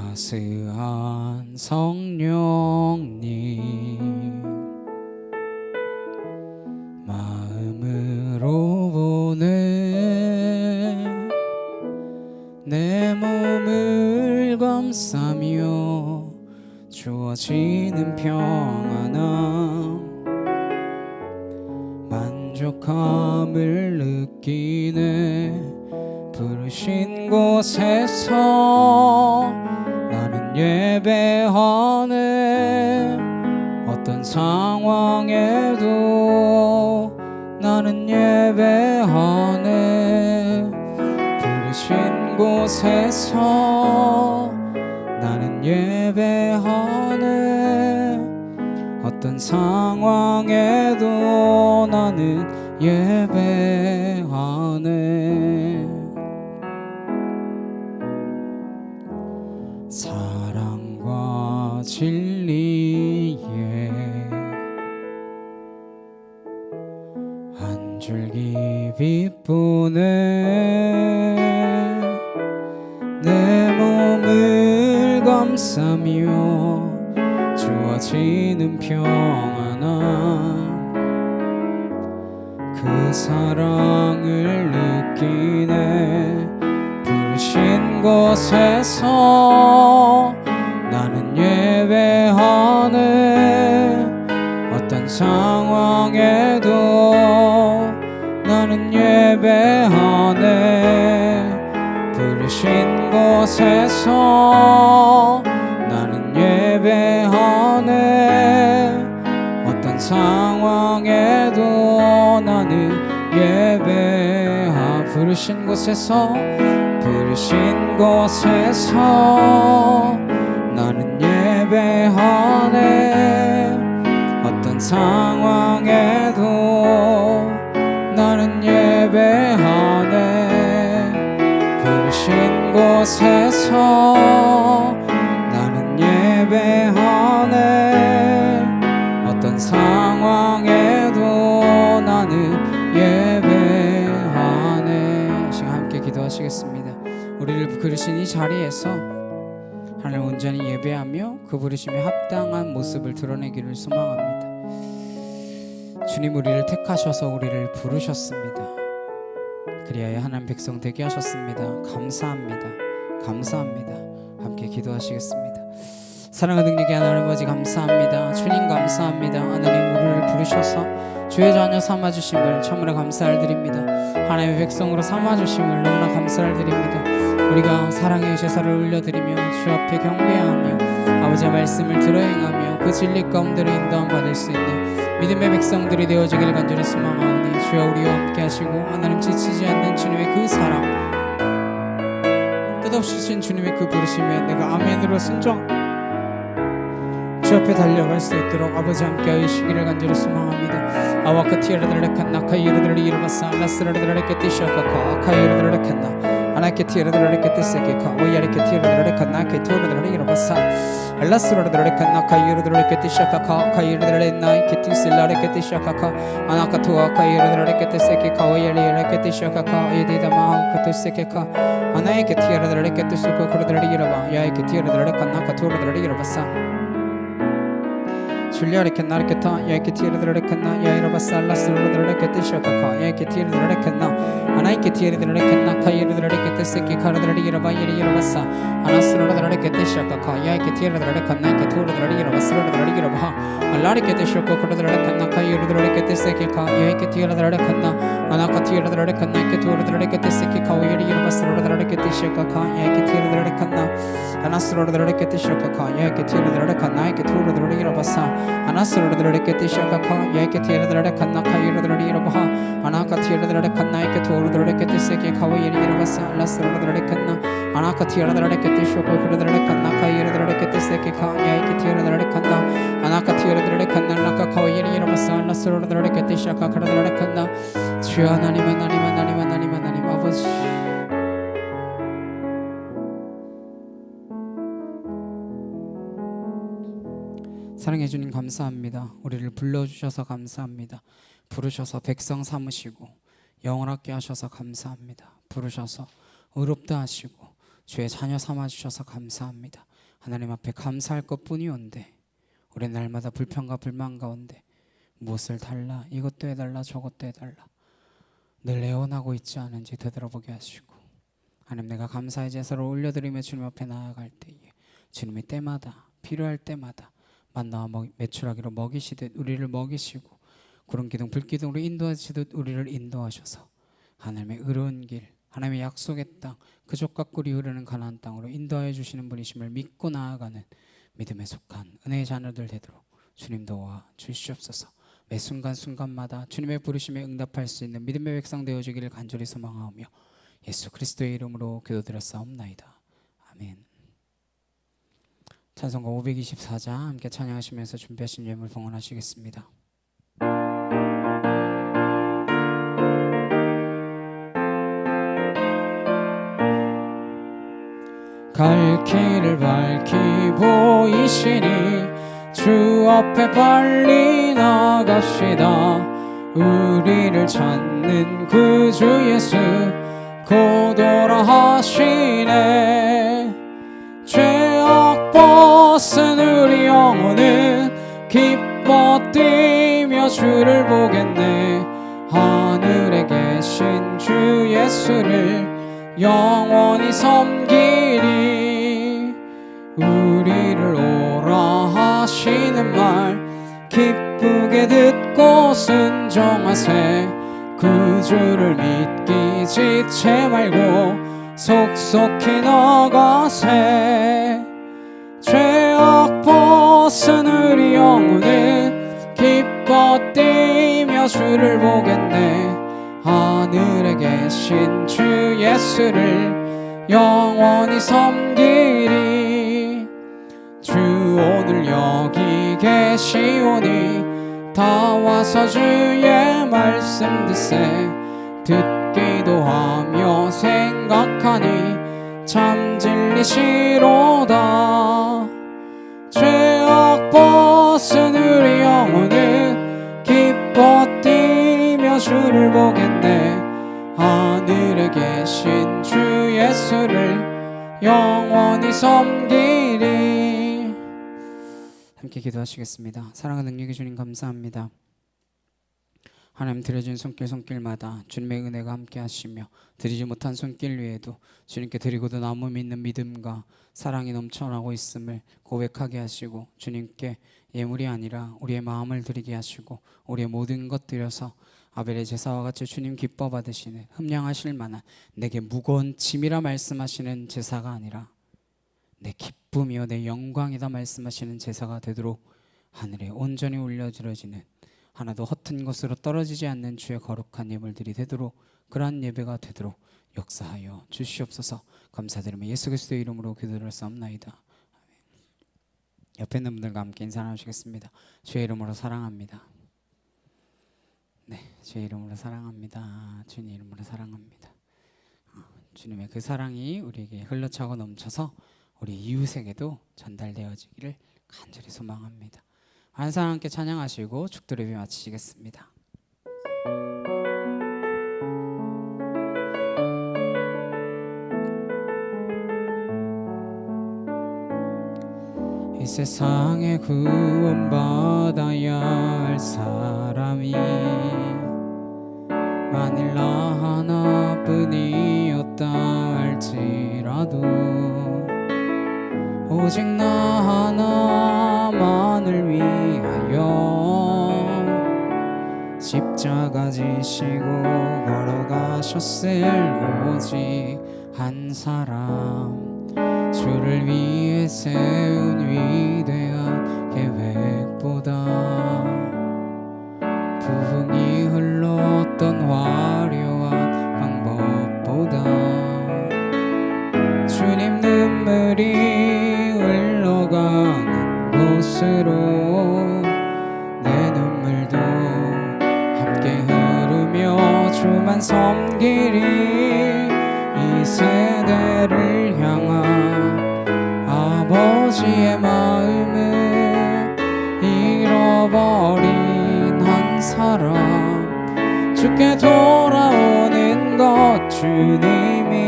따스한 성령님 마음으로 보내 내 몸을 감싸며 주어지는 평안함 만족함을 느끼네 부르신 곳에서 나는 예배하네 어떤 상황에도 나는 예배하네 부르신 곳에서 나는 예배하네 어떤 상황에도 나는 예배하네 사랑과 진리에 한 줄기 빛보네 내 몸을 감싸며 주어지는 평안함 그 사랑을 느끼네 부르신 곳에서 나는 예배하네 어떤 상황에도 나는 예배하네 부르신 곳에서 나는 예배하네 어떤 상황에도 나는 예배하 부르신 곳에서 나는 예배하네 어떤 상황에도 나는 예배하네 부르신 곳에서 나는 예배하네 어떤 상황에도 나는 예배하네 지금 함께 기도하시겠습니다. 우리를 부르신 이 자리에서 하나님 온전히 예배하며 그 부르심에 합당한 모습을 드러내기를 소망합니다. 주님 우리를 택하셔서 우리를 부르셨습니다. 그리하여 하나님 백성 되게 하셨습니다. 감사합니다. 감사합니다. 함께 기도하시겠습니다. 사랑하는 능력의 하나님 아버지 감사합니다. 주님 감사합니다. 하나님 우리를 부르셔서 주의 자녀 삼아주심을 참으로 감사를 드립니다. 하나님의 백성으로 삼아주심을 너무나 감사를 드립니다. 우리가 사랑의 제사를 올려드리며 주 앞에 경배하며 아버지의 말씀을 들어 행하며 그 진리 가운데로 인도함 받을 수 있는 믿음의 백성들이 되어지기를 간절히 소망하오니 주여 우리와 함께 하시고 하나님 지치지 않는 주님의 그 사랑 끝없이 신 주님의 그 부르심에 내가 아멘으로 순종 주 앞에 달려갈 수 있도록 아버지 함께 하시기를 간절히 소망합니다. 아와카티에르드레칸 나카이르드레 이르바사 라스르드레케 티샤카카 아카이르드레칸나 아나케티에르드레케 티세케카 오야레케티에르드레칸 나케토르드레 이르바사 알라스르드레칸 나카이르드레케 티샤카카 아카이르드레 나이케티실라레케 티샤카카 아나카토 아카이르드레케 티세케카 오야레레케 티샤카카 에디다마 카토세케카 아나이케티에르드레케 티수코 코르드레 이르바 야이케티에르드레칸 나카토르드레 이르바사 줄리아레케 나르케타 야이케티에르드레칸나 야이르바살라스르드레케 티샤카카 야이케티에르드레칸나 아나이케티에르드레칸나 카이르드레케 티세케 카르드레 이르바 이르바사 아나스르드레케 티샤카카 야이케티에르드레칸나 케토르드레 이르바스르드레 이르바 알라레케 티쇼코 코르드레칸나 카이르드레케 티세케카 야이케티에르드레칸나 아나카티에르드레칸나 케토르드레케 티세케 카오이르 이르바스르드레케 티샤카카 야이케티에르드레칸나 아나스르드레케 티샤카카 야이케티에르드레칸나 케토르드레 이르바사 아나스르드레케 티샤카카 야이케티에르드레칸나 카이르드레 이르바 아나카티에르드레칸나 케토르드레케 티세케 카오이르 이르바사 알라스르드레칸나 아나카티에르드레케 티쇼코 코르드레칸나 카이르드레케 티세케카 야이케티에르드레칸나 라스로라라라케티 시아카카라라라칸나 주여 하나님 하나님 하나님 하나님 하나님 아버지 사랑해 주님 감사합니다. 우리를 불러주셔서 감사합니다. 부르셔서 백성 삼으시고 영원하게 하셔서 감사합니다. 부르셔서 의롭다 하시고 주의 자녀 삼아주셔서 감사합니다. 하나님 앞에 감사할 것뿐이온데 우리 날마다 불평과 불만 가운데 무엇을 달라 이것도 해달라 저것도 해달라 늘 애원하고 있지 않은지 되돌아보게 하시고 하나님 내가 감사의 제사를 올려드리며 주님 앞에 나아갈 때에 주님이 때마다 필요할 때마다 만나와 매출하기로 먹이시듯 우리를 먹이시고 구름 기둥 불기둥으로 인도하시듯 우리를 인도하셔서 하나님의 의로운 길 하나님의 약속의 땅 그족과 꿀이 흐르는 가나안 땅으로 인도하여 주시는 분이심을 믿고 나아가는 믿음에 속한 은혜의 자녀들 되도록 주님 도와 주시옵소서. 매 순간순간마다 주님의 부르심에 응답할 수 있는 믿음의 백성 되어주기를 간절히 소망하오며 예수 그리스도의 이름으로 기도드렸사옵나이다. 아멘. 찬송가 524장 함께 찬양하시면서 준비하신 예물 봉헌하시겠습니다. 갈 길을 밝히 보이시니 주 앞에 빨리 나갑시다. 우리를 찾는 구주 예수 고도라 하시네. 죄악 벗은 우리 영혼은 기뻐 뛰며 주를 보겠네. 하늘에 계신 주 예수를 영원히 섬기리. 우리를 오라 하시는 말 기쁘게 듣고 순종하세. 그 주를 믿기 지체 말고 속속히 나가세. 죄악 벗은 우리 영혼은 기뻐 뛰며 주를 보겠네. 하늘에 계신 주 예수를 영원히 섬기리. 주 오늘 여기 계시오니 다 와서 주의 말씀 듣세. 듣기도 하며 생각하니 참 진리시로다. 죄악 벗은 우리 영혼은 기뻐 뛰며 주를 보겠네. 하늘에 계신 주 예수를 영원히 섬기리. 함께 기도하시겠습니다. 사랑하는 능력의 주님 감사합니다. 하나님 드려진 손길마다 주님의 은혜가 함께 하시며 드리지 못한 손길 위에도 주님께 드리고도 남음 있는 믿음과 사랑이 넘쳐나고 있음을 고백하게 하시고 주님께 예물이 아니라 우리의 마음을 드리게 하시고 우리의 모든 것 드려서 아벨의 제사와 같이 주님 기뻐 받으시는 흠량하실 만한 내게 무거운 짐이라 말씀하시는 제사가 아니라 내 기쁨이요 내 영광이다 말씀하시는 제사가 되도록 하늘에 온전히 올려드려지는 하나도 허튼 것으로 떨어지지 않는 주의 거룩한 예물들이 되도록 그러한 예배가 되도록 역사하여 주시옵소서. 감사드리며 예수 그리스도의 이름으로 기도드렸사옵나이다. 아멘. 옆에 있는 분들과 함께 인사 나누시겠습니다. 주의 이름으로 사랑합니다. 네, 주의 이름으로 사랑합니다. 주님 이름으로 사랑합니다. 주님의 그 사랑이 우리에게 흘러차고 넘쳐서 우리 이웃에게도 전달되어지기를 간절히 소망합니다. 항상 함께 찬양하시고 축도 예배 마치시겠습니다. 이 세상에 구원받아야 할 사람이 만일 나 하나뿐이었다 할지라도 오직 나 하나만을 위하여 십자가 지시고 걸어가셨을 오직 한 사람. 주를 위해 세운 위대한 계획보다 부흥이 흘렀던 화려한 방법보다 주님 눈물이 흘러가는 곳으로 내 눈물도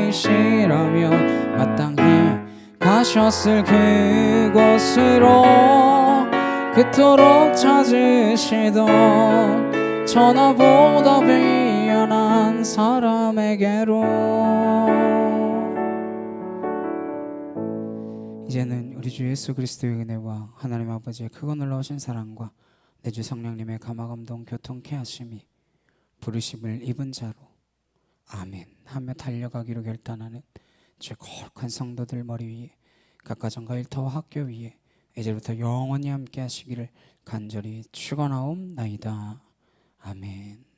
주님이시라면 마땅히 가셨을 그곳으로 그토록 찾으시던 천하보다 비연한 사람에게로. 이제는 우리 주 예수 그리스도의 은혜와 하나님 아버지의 크고 놀라우신 사랑과 내 주 성령님의 감화감동 교통케 하심이 부르심을 입은 자로 아멘 하며 달려가기로 결단하는 주의 거룩한 성도들 머리 위에 각 가정과 일터와 학교 위에 이제부터 영원히 함께 하시기를 간절히 축원하옵나이다. 아멘.